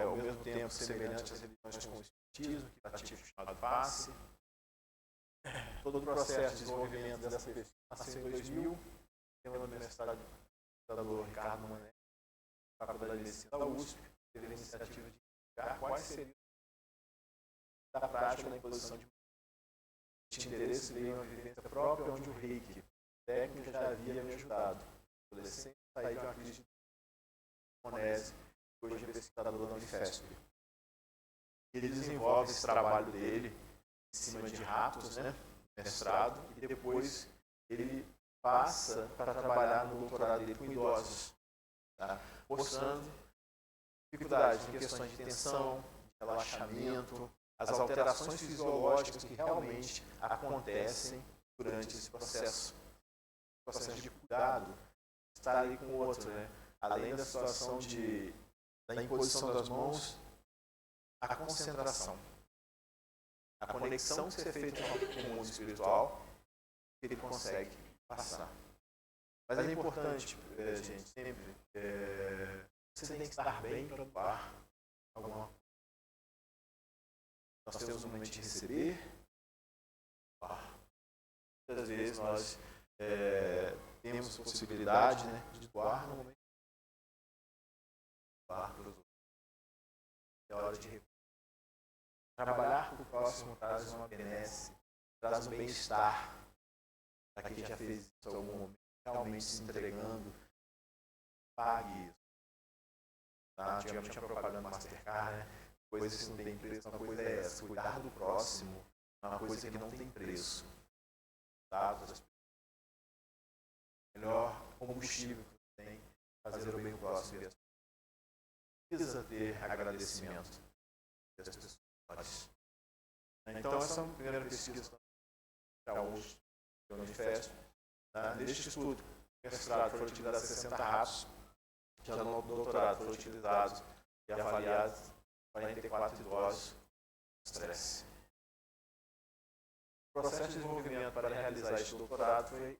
ao mesmo tempo semelhante às religiões como o Espiritismo, que pratica o chamado passe. Todo o processo de desenvolvimento dessa pesquisa nasceu em 2000, pela Universidade do Ricardo Mané, Faculdade de Medicina da USP, teve a iniciativa de investigar quais seriam da prática da imposição de este interesse veio uma vivência própria onde o reiki técnico já havia me ajudado. Adolescente, saí de uma crise de monese, hoje é pesquisador da Unifesp. Ele desenvolve esse trabalho dele em cima de ratos, né, mestrado, e depois ele passa para trabalhar no doutorado dele com idosos, tá? Mostrando dificuldades em questões de tensão, de relaxamento, as alterações fisiológicas que realmente acontecem durante esse processo de cuidado, estar ali com o outro, né? Além da situação da imposição das mãos, a concentração, a conexão que é feita com o mundo espiritual, que ele consegue passar. Mas é importante, gente, sempre, você tem que estar bem para doar alguma coisa. Nós temos um momento de receber, doar. Muitas vezes nós temos a possibilidade, né, de doar no momento de doar para os outros. É hora de trabalhar com o próximo traz uma benesse, traz um bem-estar para quem já fez isso em algum momento, realmente se entregando, pague isso. Tá? Antigamente tinha propaganda Mastercard, né? Coisas que não tem preço, uma coisa é essa, cuidar do próximo é uma coisa que não tem preço. Tá? O melhor combustível que você tem é fazer o bem próximo. Precisa ter agradecimento das pessoas. Então essa é a primeira pesquisa para hoje, do Unifesp. Neste estudo, no mestrado foram utilizados 60 ratos, já no doutorado foram utilizados e avaliados 44 idosos com estresse. O processo de desenvolvimento para realizar este doutorado foi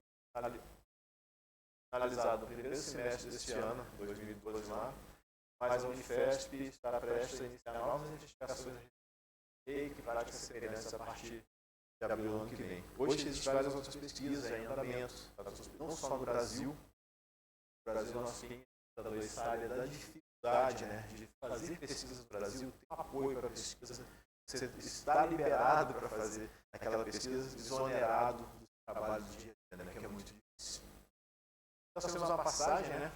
analisado no primeiro semestre deste ano, 2012 lá, mas a Unifesp está prestes a iniciar novas investigações e práticas semelhantes a partir de abril do ano que vem. Hoje existem várias outras pesquisas em andamento, não só no Brasil. No Brasil nós temos essa área da dificuldade, né, de fazer pesquisas no Brasil, ter apoio para a pesquisa, você está liberado para fazer aquela pesquisa, exonerado do trabalho do dia a dia, né, que é muito difícil. Nós temos uma passagem, né?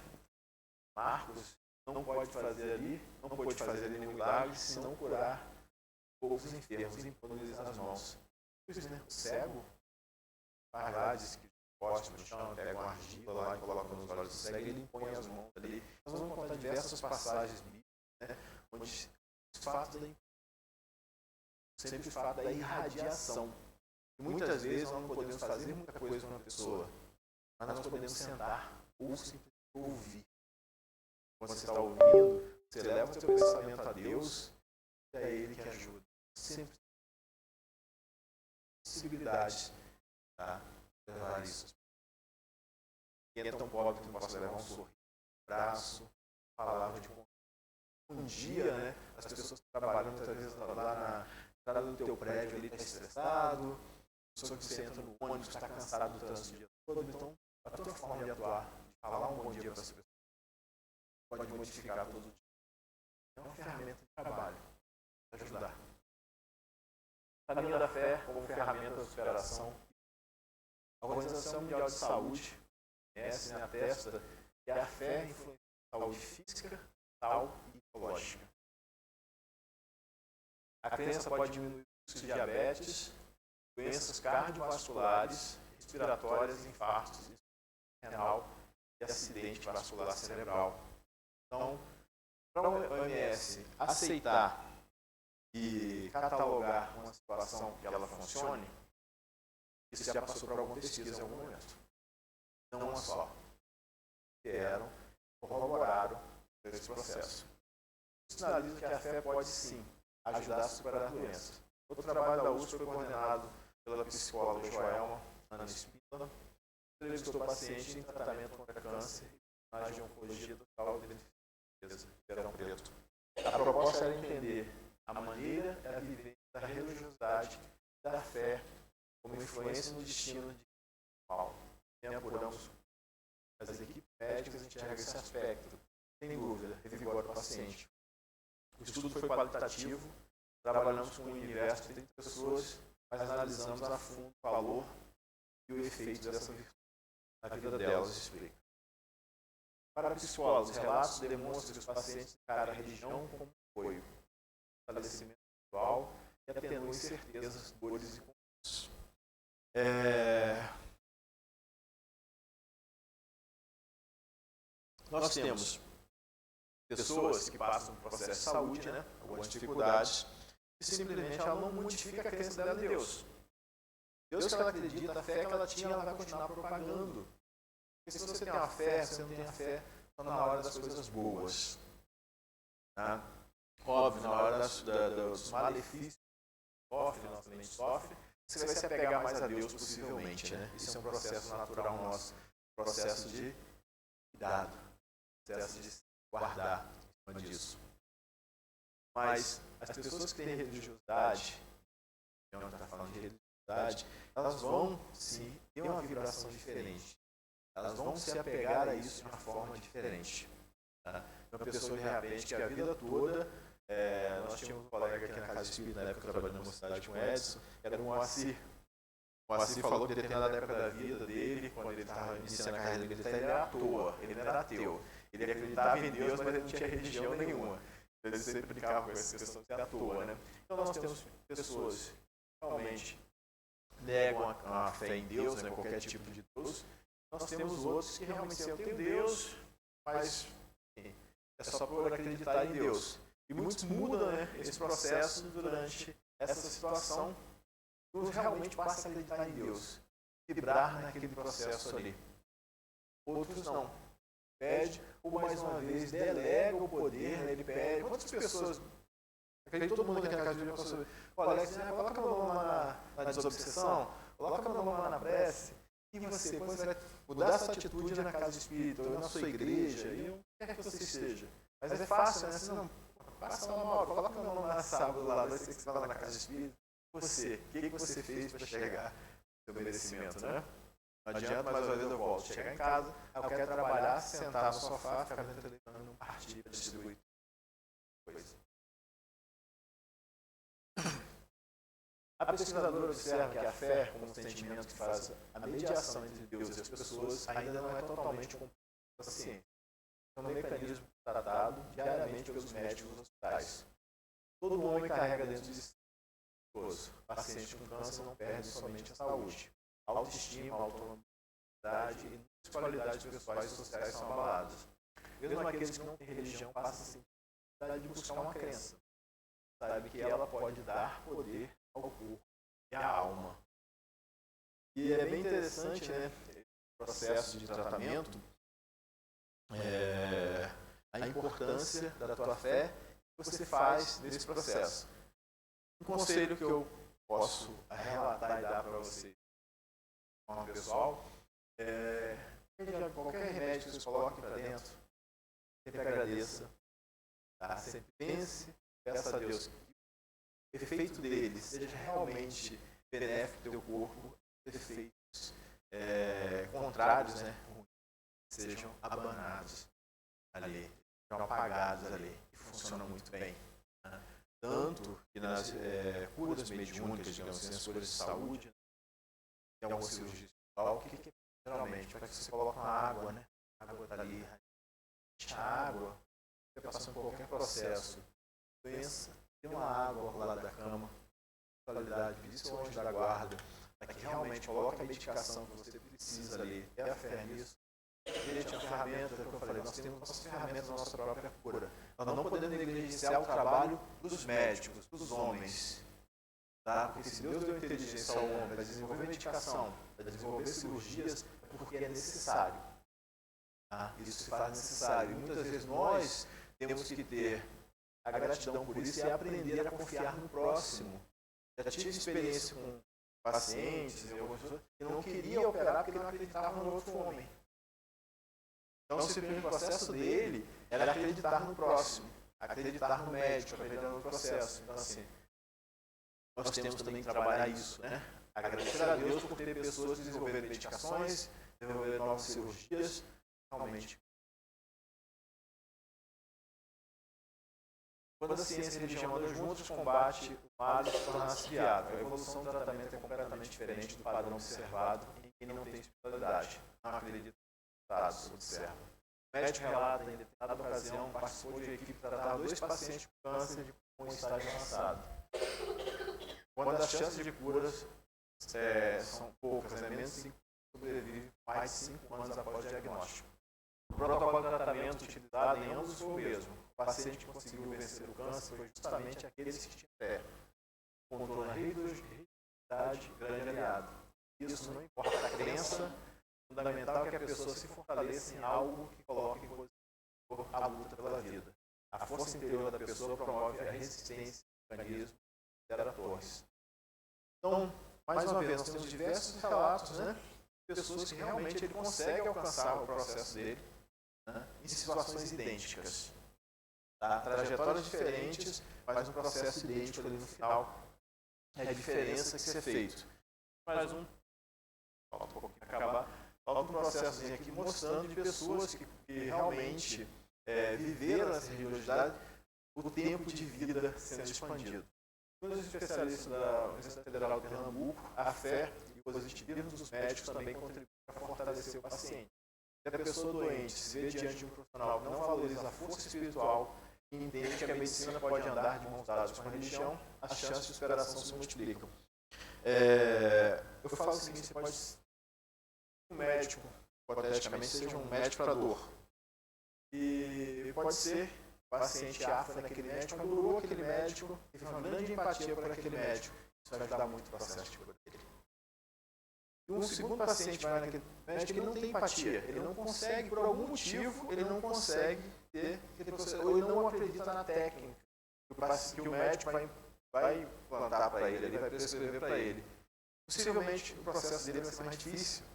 Marcos não pode fazer ali, não pode fazer ali nenhum milagre se não curar poucos enfermos, impondo-lhes as mãos. Por isso, né? O cego vai lá, diz que poste no chão, pega uma argila lá e coloca nos olhos do cego, ele impõe as mãos ali. Nós vamos contar diversas passagens bíblicas, né? Onde o fato sempre o fato da irradiação. E muitas vezes nós não podemos fazer muita coisa com uma pessoa, mas nós podemos sentar ou simplesmente ouvir. Quando você está ouvindo, você leva o seu pensamento a Deus e é Ele que ajuda. Sempre possibilidade, tá? Levar isso. Quem é tão pobre que não possa levar um sorriso, um braço, palavra de um dia, né? As pessoas trabalhando muitas vezes lá na entrada do teu prédio, ele está estressado, a pessoa que você entra no ônibus está cansado do trânsito o dia todo, então a tua forma de atuar, de falar um bom dia para essa pessoa, pode modificar todo dia. É uma ferramenta de trabalho para ajudar. Caminho da fé como ferramenta de superação. A Organização Mundial de Saúde conhece, né, atesta que a fé influencia a saúde física, mental e ecológica. A crença pode diminuir o risco de diabetes, doenças cardiovasculares, respiratórias, infartos, renal e acidente vascular cerebral. Então, para o OMS aceitar e catalogar uma situação que ela funcione, isso já passou por alguma pesquisa em algum momento. Não uma só. Vieram, corroboraram esse processo. Isso sinaliza que a fé pode sim ajudar a superar doenças. O trabalho da USP foi coordenado pela psicóloga Joelma Ana Espínola. Ele visitou pacientes em tratamento contra câncer na área de oncologia do Hospital de Ribeirão Preto. A proposta era entender a maneira e a vivência da religiosidade e da fé como influência no destino de mal. E apuramos as equipes médicas enxergam esse aspecto, sem dúvida, revigora o paciente. O estudo foi qualitativo, trabalhamos com um universo de 30 pessoas, mas analisamos a fundo o valor e o efeito dessa virtude na vida delas, explica. Para psicólogos, relatos demonstram que os pacientes encaram a religião como apoio, fortalecimento espiritual e atenuam incertezas, dores e conflitos. Nós temos pessoas que passam por processo de saúde, né, algumas dificuldades, e simplesmente ela não modifica a crença dela em Deus. Deus que ela acredita, a fé que ela tinha, ela vai continuar propagando. Porque se você tem uma fé, se você não tem a fé, está na hora das coisas boas. Tá? Óbvio, na hora dos malefícios, nossa mente sofre, você vai se apegar mais a Deus possivelmente. Né? Isso é um processo natural nosso. processo de cuidado, processo de se guardar em cima disso. Mas as pessoas que têm religiosidade, a gente está falando de religiosidade, elas vão sim ter uma vibração diferente. Elas vão se apegar a isso de uma forma diferente. Tá? Uma pessoa, de repente, que a vida toda, nós tínhamos um colega aqui na Casa Espírita, na época que eu trabalhei na universidade com o Edson, era o Moacir. O Moacir falou que em determinada época da vida dele, quando ele estava iniciando a carreira dele, ele era à toa, ele não era ateu. Ele acreditava em Deus, mas ele não tinha religião nenhuma. Ele sempre brincava com essa questão de à toa, né? Então nós temos pessoas que realmente negam a fé em Deus, né, qualquer tipo de Deus. Nós temos outros que realmente eu tenho Deus, mas enfim, é só por acreditar em Deus. E muitos mudam, né, esse processo durante essa situação. Uns realmente passam a acreditar em Deus, vibrar naquele processo ali. Outros não. Pede, ou mais uma vez, delega o poder, né, ele pede. Quantas pessoas, acredito todo mundo aqui na casa de Deus, Alex, coloca meu nome na desobsessão, coloca meu nome lá na prece, e você, quando você vai mudar sua atitude na casa espírita, ou na sua igreja, e onde quer que você esteja. Mas é fácil, né? Você não passa lá, Mauro, coloca meu nome na sábado lá, vai ser que você vai lá na casa espírita. Você, o que você fez para chegar no seu merecimento, né? Não adianta, mais uma vez eu volto. Chegar em casa, eu quero trabalhar, sentar no sofá, ficar vendo televisão, não partir para distribuir coisa. A pesquisadora observa que a fé, como um sentimento que faz a mediação entre Deus e as pessoas, ainda não é totalmente completa da ciência. É um mecanismo tratado diariamente pelos médicos nos hospitais. Todo homem carrega dentro de si. Paciente com câncer não perde somente a saúde. A autoestima, a autonomia e muitas qualidades pessoais e sociais são abaladas. Mesmo aqueles que não têm religião passam a sentir a necessidade de buscar uma crença. Sabe que ela pode dar poder ao corpo e à alma. E é bem interessante, né, o processo de tratamento, a importância da tua fé que você faz nesse processo. Um conselho que eu posso relatar e dar para vocês, de forma pessoal, qualquer remédio que vocês coloquem para dentro, sempre agradeça, tá? Sempre pense, peça a Deus que o efeito dele seja realmente benéfico para o teu corpo, efeitos contrários, né, sejam abanados ali, sejam apagados ali, e funcionam muito bem. Né? Tanto que nas curas mediúnicas, digamos assim, as curas de saúde, tem algumas cirurgias o que geralmente, para que você coloque uma água, né? A água está ali, a água, você passando por qualquer processo, doença, tem uma água ao lado da cama, qualidade, pedir seu anjo da guarda, para que realmente coloque a medicação que você precisa ali, a fé nisso. Gente, a ferramenta, que eu falei, nós temos nossas ferramentas da nossa própria cura. Nós não podemos negligenciar o trabalho dos médicos, dos homens. Tá? Porque se Deus deu inteligência ao homem para desenvolver medicação, para desenvolver cirurgias, é porque é necessário. Tá? Isso se faz necessário. E muitas vezes nós temos que ter a gratidão por isso e aprender a confiar no próximo. Já tive experiência com pacientes e algumas pessoas que não queriam operar porque não acreditavam no outro homem. Então, o processo dele era acreditar no próximo, acreditar no médico, acreditar no processo. Então, assim, nós temos também que trabalhar isso, né? Agradecer a Deus por ter pessoas que desenvolveram medicações, desenvolveram novas cirurgias, realmente. Quando a ciência e a religião andam juntos, combate o mal e torna-se viável. A evolução do tratamento é completamente diferente do padrão observado em quem não tem espiritualidade. Não acredita nos dados, observa. O médico relata, em determinada ocasião, participou de uma equipe para tratar 2 pacientes com câncer com estágio avançado. Quando as chances de curas são poucas, menos de 5 sobrevive mais de 5 anos após o diagnóstico. O protocolo de tratamento utilizado em ambos foi o mesmo. O paciente que conseguiu vencer o câncer foi justamente aqueles que tinham fé. Controle na religiosidade, grande aliado. Isso não importa a crença, fundamental é que a pessoa se fortaleça em algo que coloque em posição a luta pela vida. A força interior da pessoa promove a resistência ao mecanismo geratórios. Então, mais uma vez, nós temos diversos relatos, né? pessoas que realmente ele consegue alcançar o processo dele, né, em situações idênticas. Tá? Trajetórias diferentes, mas um processo idêntico ali no final. É a diferença que ser feito. Mais um, falta um pouquinho acabar, falta um processozinho aqui mostrando de pessoas que realmente viveram essa religiosidade, o tempo de vida sendo expandido. Os especialistas da Universidade Federal de Pernambuco, a fé e o positivismo dos médicos também contribuem para fortalecer o paciente. Se a pessoa doente se vê diante de um profissional que não valoriza a força espiritual e entende que a medicina pode andar de mãos dadas com a religião, as chances de superação se multiplicam. Eu falo o seguinte, você pode ser um médico, hipoteticamente seja um médico para dor. E pode ser o paciente A foi naquele médico, adorou aquele médico, teve uma grande empatia por aquele médico. Isso vai ajudar muito o processo de cura dele. E um segundo paciente vai naquele médico, ele não tem empatia, ele não consegue, por algum motivo, ele não consegue ter aquele processo, ou ele não acredita na técnica que o médico vai plantar para ele vai prescrever para ele. Possivelmente o processo dele vai ser mais difícil.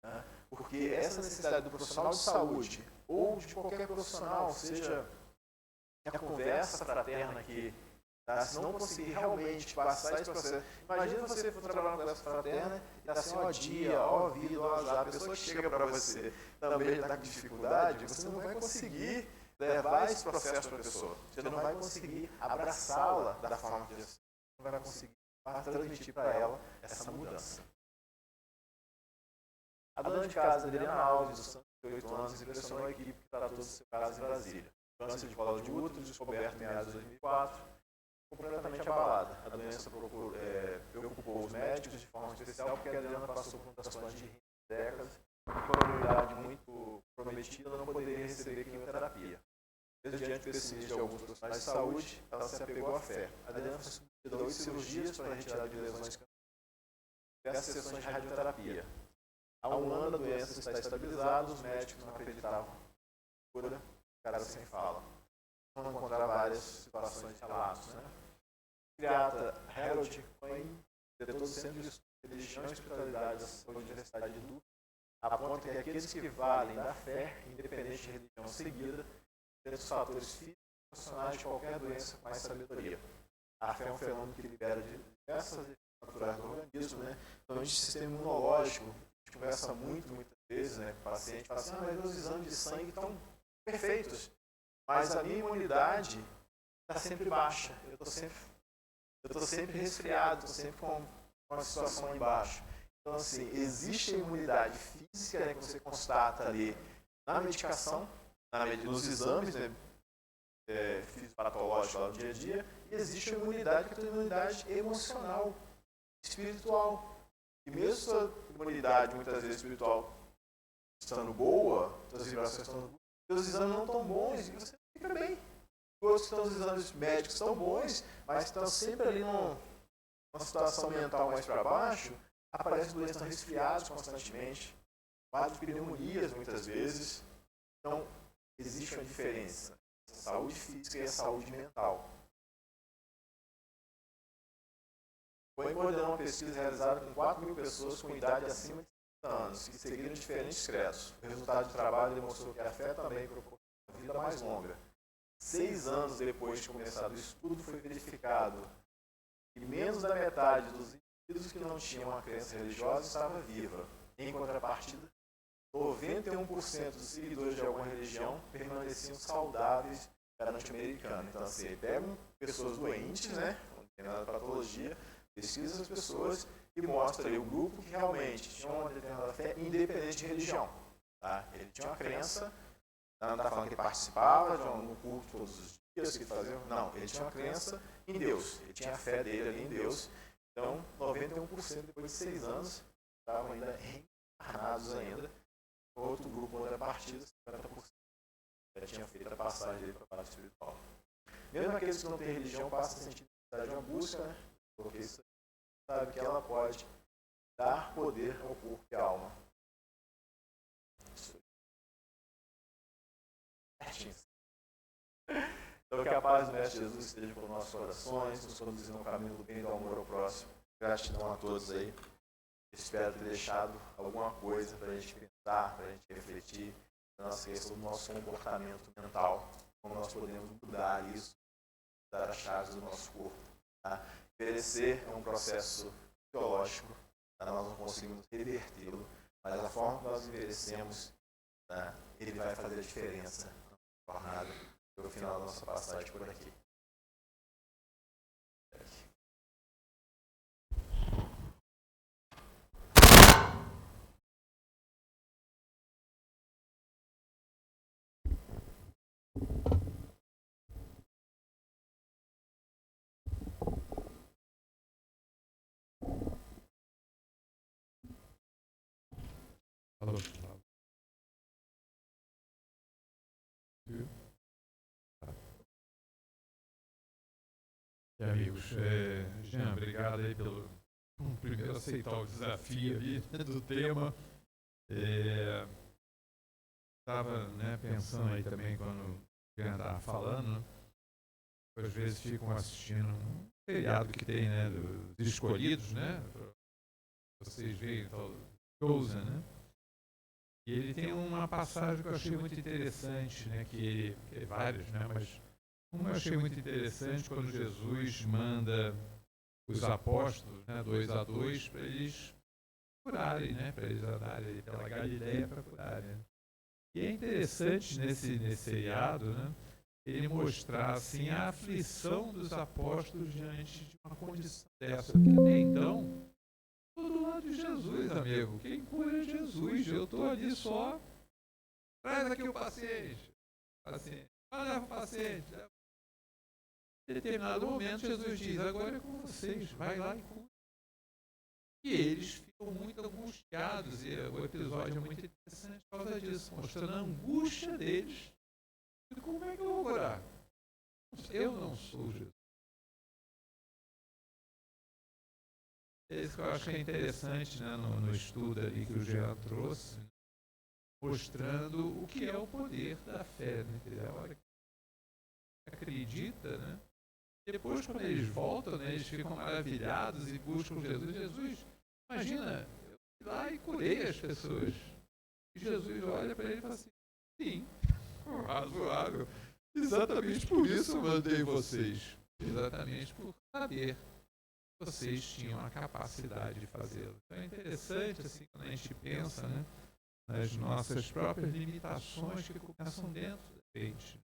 Né? Porque essa necessidade do profissional de saúde, ou de qualquer profissional, seja a conversa fraterna que, se não conseguir realmente passar esse processo. Imagina você for trabalhar numa conversa fraterna e assim, ó dia, ó vida, ó azar, a pessoa que chega para você também está com dificuldade, você não vai conseguir levar esse processo para a pessoa. Você não vai conseguir abraçá-la da forma que você não vai conseguir transmitir para ela essa mudança. A dona de casa, Adriana Alves, dos 8 anos, impressionou a equipe que tratou do seu caso em Brasília. Câncer de colo de útero, descoberto em meados de 2004, completamente abalada. A doença preocupou os médicos de forma especial porque a Adriana passou por um transplante de rim de décadas e com uma idade muito prometida não poderia receber quimioterapia. Mesmo diante do pessimismo de alguns profissionais de saúde, ela se apegou à fé. A Adriana foi submetida a 8 cirurgias para retirada de lesões cancerosas e diversas sessões de radioterapia. Há um ano a doença está estabilizada, os médicos não acreditavam na cura, ficaram sem fala. Vamos encontrar várias situações de relatos. Né? O psiquiatra Harold Cohen, diretor do Centro de Estudos de Religião e Espiritualidade da Universidade de Duke, aponta que aqueles que valem da fé, independente de religião seguida, têm os fatores físicos e emocionais de qualquer doença com mais sabedoria. A fé é um fenômeno que libera de diversas defesas naturais do organismo, né? Então, o sistema imunológico, a gente conversa muitas vezes, né, com o paciente, fala assim, mas meus exames de sangue estão perfeitos, mas a minha imunidade está sempre baixa, eu estou sempre resfriado, estou sempre com uma situação embaixo. Então, assim, existe a imunidade física, né, que você constata ali na medicação, nos exames, né, fisiopatológicos lá do dia a dia, e existe a imunidade, que é a imunidade emocional, espiritual. E mesmo sua imunidade, muitas vezes espiritual, estando boa, suas vibrações estando boas, seus exames não estão bons e você fica bem. Os exames médicos estão bons, mas estão sempre ali numa situação mental mais para baixo, aparecem doenças resfriados constantemente, quadros de pneumonias muitas vezes. Então, existe uma diferença entre a saúde física e a saúde mental. Foi coordenou uma pesquisa realizada com 4.000 pessoas com idade acima de 60 anos, que seguiram diferentes credos. O resultado do trabalho demonstrou que a fé também proporciona uma vida mais longa. 6 anos depois de começado o estudo, foi verificado que menos da metade dos indivíduos que não tinham uma crença religiosa estava viva. Em contrapartida, 91% dos seguidores de alguma religião permaneciam saudáveis perante o americano. Então, assim, pegam pessoas doentes, né, não tem nada de patologia, pesquisa as pessoas e mostra ali o grupo que realmente tinha uma determinada fé independente de religião. Tá? Ele tinha uma crença, não está falando que ele participava de um culto todos os dias, que fazia, não, ele tinha uma crença em Deus, ele tinha a fé dele ali em Deus. Então, 91% depois de 6 anos estavam ainda reencarnados ainda. Outro grupo, outra partida, 50% já tinha feito a passagem dele para a parte espiritual. Mesmo aqueles que não têm religião passam a sentir necessidade de uma busca, né? Porque isso sabe que ela pode dar poder ao corpo e à alma. Então, que a paz do Mestre Jesus esteja com nossos corações, nos conduzindo ao caminho do bem e do amor ao próximo. Gratidão a todos aí. Espero ter deixado alguma coisa para a gente pensar, para a gente refletir na nossa questão do nosso comportamento mental, como nós podemos mudar isso, mudar as chaves do nosso corpo. Tá? Envelhecer é um processo biológico, tá? Nós não conseguimos revertê-lo, mas a forma que nós envelhecemos, tá? Ele vai fazer a diferença na jornada, no final da nossa passagem por aqui. Alô. E amigos, Jean, obrigado aí pelo primeiro aceitar o desafio ali, né, do tema. Estava pensando aí também quando o Jean estava falando, né? Às vezes ficam assistindo um seriado que tem, né, dos escolhidos, né? Vocês veem, então, Chosen, né? E ele tem uma passagem que eu achei muito interessante, né? Que várias, né? Mas uma eu achei muito interessante quando Jesus manda os apóstolos, né, 2 a 2, para eles curarem, né? Para eles andarem pela Galileia para curarem. Né? E é interessante nesse seriado, né? Ele mostrar assim a aflição dos apóstolos diante de uma condição dessa. Porque até então, todo do lado de Jesus, amigo. Quem cura é Jesus. Eu estou ali só. Traz aqui o paciente. Leva o paciente. Em determinado momento, Jesus diz: agora é com vocês. Vai lá e cura. E eles ficam muito angustiados. E o episódio é muito interessante por causa disso, mostrando a angústia deles. Como é que eu vou orar? Eu não sou Jesus. É isso que eu acho que é interessante, né, no estudo ali que o Jean trouxe, mostrando o que é o poder da fé. Né? A hora que acredita, né? Depois, quando eles voltam, né, eles ficam maravilhados e buscam Jesus. Jesus, imagina, eu fui lá e curei as pessoas. E Jesus olha para ele e fala assim: sim, razoável. Exatamente por isso eu mandei vocês. Exatamente por saber que vocês tinham a capacidade de fazê-lo. Então é interessante, assim, quando a gente pensa, né, nas nossas próprias limitações que começam dentro da gente.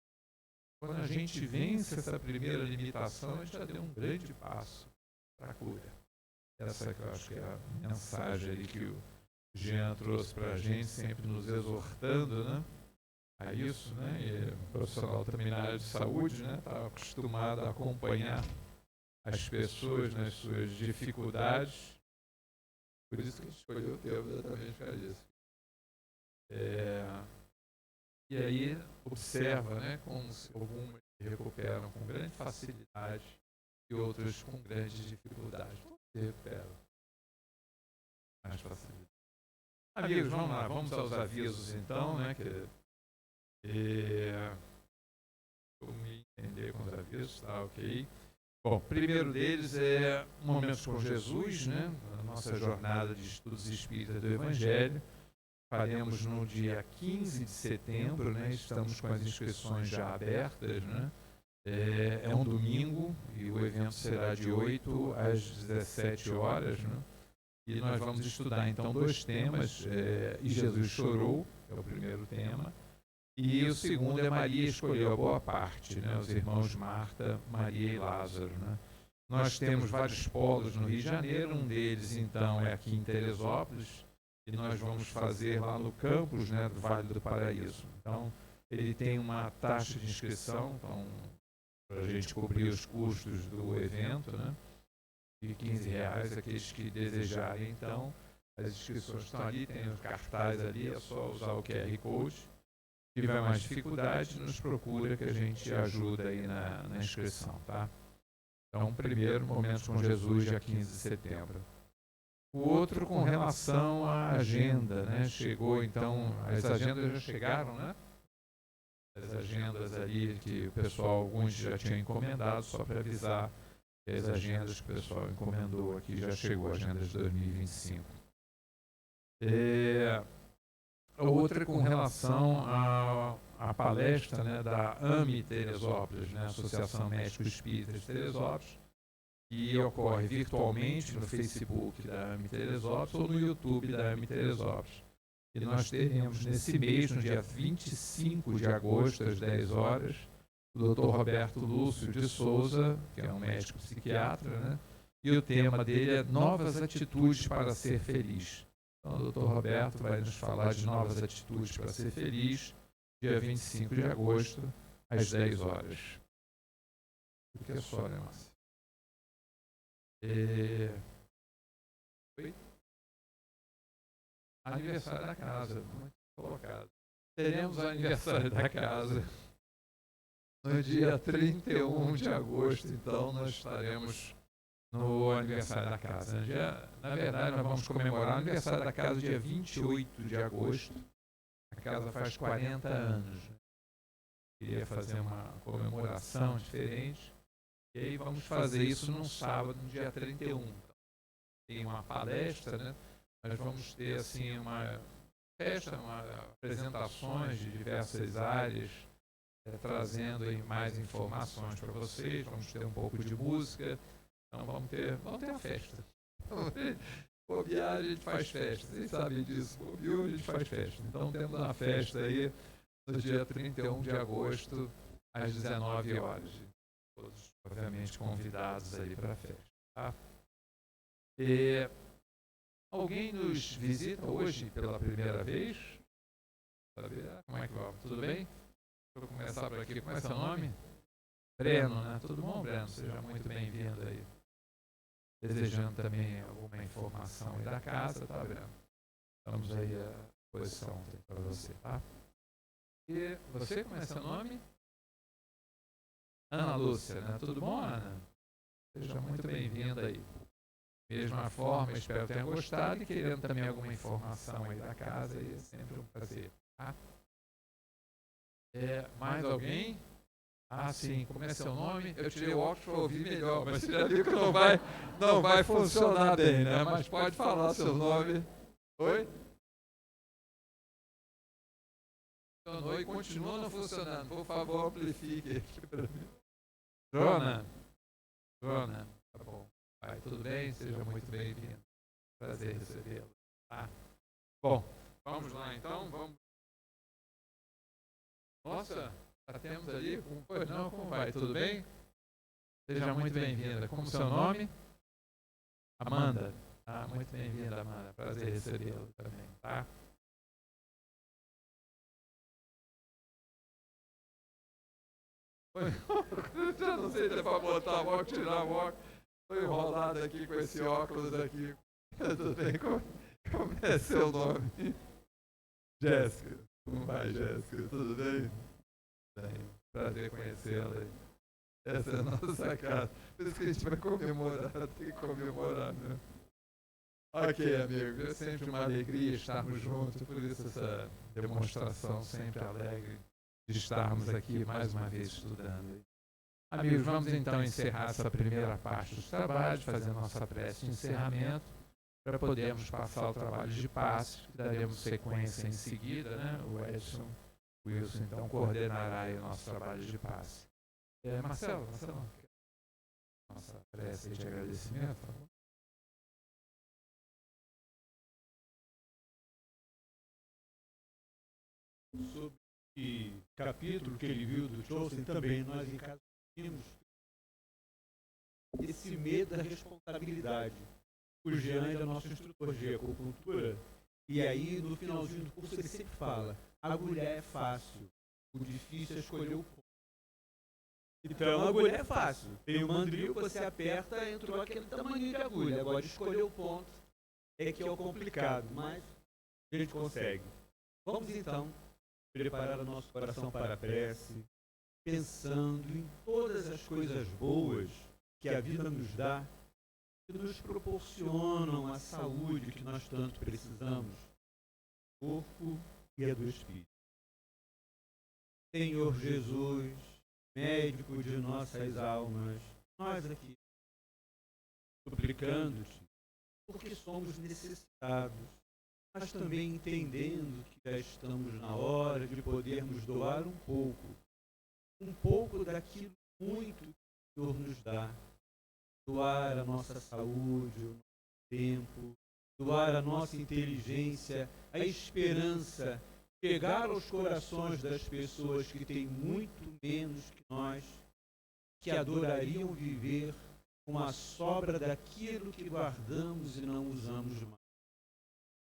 Quando a gente vence essa primeira limitação, a gente já deu um grande passo para a cura. Essa que eu acho que é a mensagem aí que o Jean trouxe para a gente, sempre nos exortando, né? A isso, né? E o profissional também na área de saúde, né? Está acostumado a acompanhar as pessoas nas suas dificuldades. Por isso que a gente escolheu o tema exatamente para isso. E aí observa, né? Como algumas se recuperam com grande facilidade e outras com grandes dificuldades. Todos se recuperam mais facilidade. Amigos, vamos lá, vamos aos avisos então, né? Vamos entender com os avisos, tá ok. Bom, o primeiro deles é Momentos com Jesus, né? A nossa jornada de estudos espíritas do Evangelho. Faremos no dia 15 de setembro, né? Estamos com as inscrições já abertas, né? É um domingo e o evento será de 8 às 17 horas, né? E nós vamos estudar então 2 temas, E Jesus Chorou, é o primeiro tema, e o segundo é Maria Escolheu a Boa Parte, né? Os irmãos Marta, Maria e Lázaro, né? Nós temos vários polos no Rio de Janeiro, um deles então é aqui em Teresópolis, e nós vamos fazer lá no campus, né, do Vale do Paraíso. Então, ele tem uma taxa de inscrição, então, para a gente cobrir os custos do evento, né? De R$15, aqueles que desejarem, então, as inscrições estão ali, tem os cartazes ali, é só usar o QR Code. Se tiver mais dificuldade, nos procura que a gente ajuda aí na inscrição, tá? Então, primeiro, Momentos com Jesus, dia 15 de setembro. O outro com relação à agenda, né? Chegou, então, as agendas já chegaram, né? As agendas ali que o pessoal, alguns já tinham encomendado, só para avisar que as agendas que o pessoal encomendou aqui já chegou, a agenda de 2025. Outra com relação à palestra, né, da AME Teresópolis, né, Associação Médico Espírita de Teresópolis, que ocorre virtualmente no Facebook da AME Teresópolis ou no YouTube da AME Teresópolis. E nós teremos nesse mês, no dia 25 de agosto, às 10 horas, o Dr. Roberto Lúcio de Souza, que é um médico psiquiatra, né? E o tema dele é Novas Atitudes para Ser Feliz. Então, o Dr. Roberto vai nos falar de novas atitudes para ser feliz, dia 25 de agosto, às 10 horas. O que é só, né, Márcia? Oi? Aniversário da casa, muito colocado. Teremos o aniversário da casa no dia 31 de agosto, então nós estaremos no aniversário da casa. Na verdade, nós vamos comemorar o aniversário da casa dia 28 de agosto. A casa faz 40 anos. Queria fazer uma comemoração diferente. E aí vamos fazer isso num sábado, no dia 31. Tem uma palestra, né? Nós vamos ter assim uma festa, apresentações de diversas áreas, trazendo aí mais informações para vocês. Vamos ter um pouco de música. Então vamos ter a festa. Bobear, a gente faz festa. Vocês sabem disso. Bobeou, a gente faz festa. Então temos uma festa aí no dia 31 de agosto, às 19 horas. Todos, obviamente, convidados aí para a festa. Tá? Alguém nos visita hoje pela primeira vez? Como é que vai? Tudo bem? Deixa eu começar por aqui. Como é seu nome? Breno, né? Tudo bom, Breno? Seja muito bem-vindo aí. Desejando também alguma informação aí da casa, tá, Breno? Estamos aí à disposição para você, tá? E você, como é seu nome? Ana Lúcia, né? Tudo bom, Ana? Seja muito bem-vinda aí. Mesma forma, espero que tenha gostado e querendo também alguma informação aí da casa, aí é sempre um prazer, tá? Mais alguém? Ah, sim, como é seu nome? Eu tirei o óculos para ouvir melhor, mas você já viu que não vai funcionar bem, né? Mas pode falar seu nome. Oi? Funcionou e continua não funcionando. Por favor, amplifique aqui para mim. Jona? Tá bom. Vai, tudo bem? Seja muito bem-vindo. Prazer recebê-lo. Tá? Bom, vamos lá então. Nossa, já temos ali. Pois não, como vai? Tudo bem? Seja muito bem-vinda. Como seu nome? Amanda. Ah, muito bem-vinda, Amanda. Prazer recebê-lo também, tá? Já não sei se é para botar o óculos, tirar o óculos. Estou enrolado aqui com esse óculos aqui. Tudo bem? Como é seu nome? Jéssica. Como vai, Jéssica? Tudo bem? Bem, prazer conhecê-la. Essa é a nossa casa. Por isso que a gente vai comemorar, tem que comemorar, né? Ok, amigo, é sempre uma alegria estarmos juntos, por isso essa demonstração sempre alegre de estarmos aqui mais uma vez estudando. Amigos, vamos então encerrar essa primeira parte dos trabalhos, fazer a nossa prece de encerramento, para podermos passar ao trabalho de passe, que daremos sequência em seguida, né? O Wilson então coordenará aí o nosso trabalho de passe. Marcelo, nossa prece de agradecimento, por favor. Sobre o capítulo que ele viu do Chaucer, também nós em casa vimos esse medo da responsabilidade. O Jean é nosso instrutor de acupuntura, e aí no finalzinho do curso ele sempre fala: agulhar é fácil, o difícil é escolher o ponto. Então agulhar é fácil, tem o mandril, você aperta, entrou aquele tamanho de agulha. Agora escolher o ponto é que é o complicado, mas a gente consegue. Vamos então preparar o nosso coração para a prece, pensando em todas as coisas boas que a vida nos dá, que nos proporcionam a saúde que nós tanto precisamos, do corpo e a do espírito. Senhor Jesus, médico de nossas almas, nós aqui, suplicando-te, porque somos necessitados, mas também entendendo que já estamos na hora de podermos doar um pouco daquilo muito que o Senhor nos dá. Doar a nossa saúde, o nosso tempo, doar a nossa inteligência, a esperança, chegar aos corações das pessoas que têm muito menos que nós, que adorariam viver com a sobra daquilo que guardamos e não usamos mais.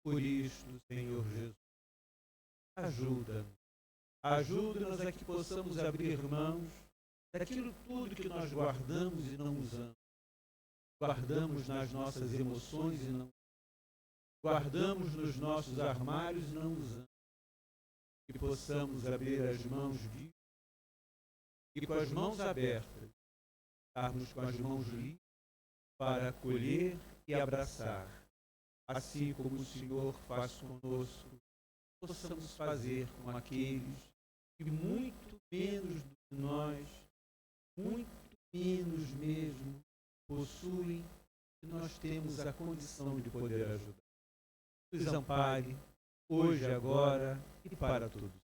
Por isto, Senhor Jesus, ajuda-nos a que possamos abrir mãos daquilo tudo que nós guardamos e não usamos. Guardamos nas nossas emoções e não guardamos nos nossos armários e não usamos. Que possamos abrir as mãos disso e com as mãos abertas, estarmos com as mãos livres para acolher e abraçar. Assim como o Senhor faz conosco, possamos fazer com aqueles que muito menos do que nós, muito menos mesmo, possuem, que nós temos a condição de poder ajudar. Nos ampare, hoje, agora e para todos.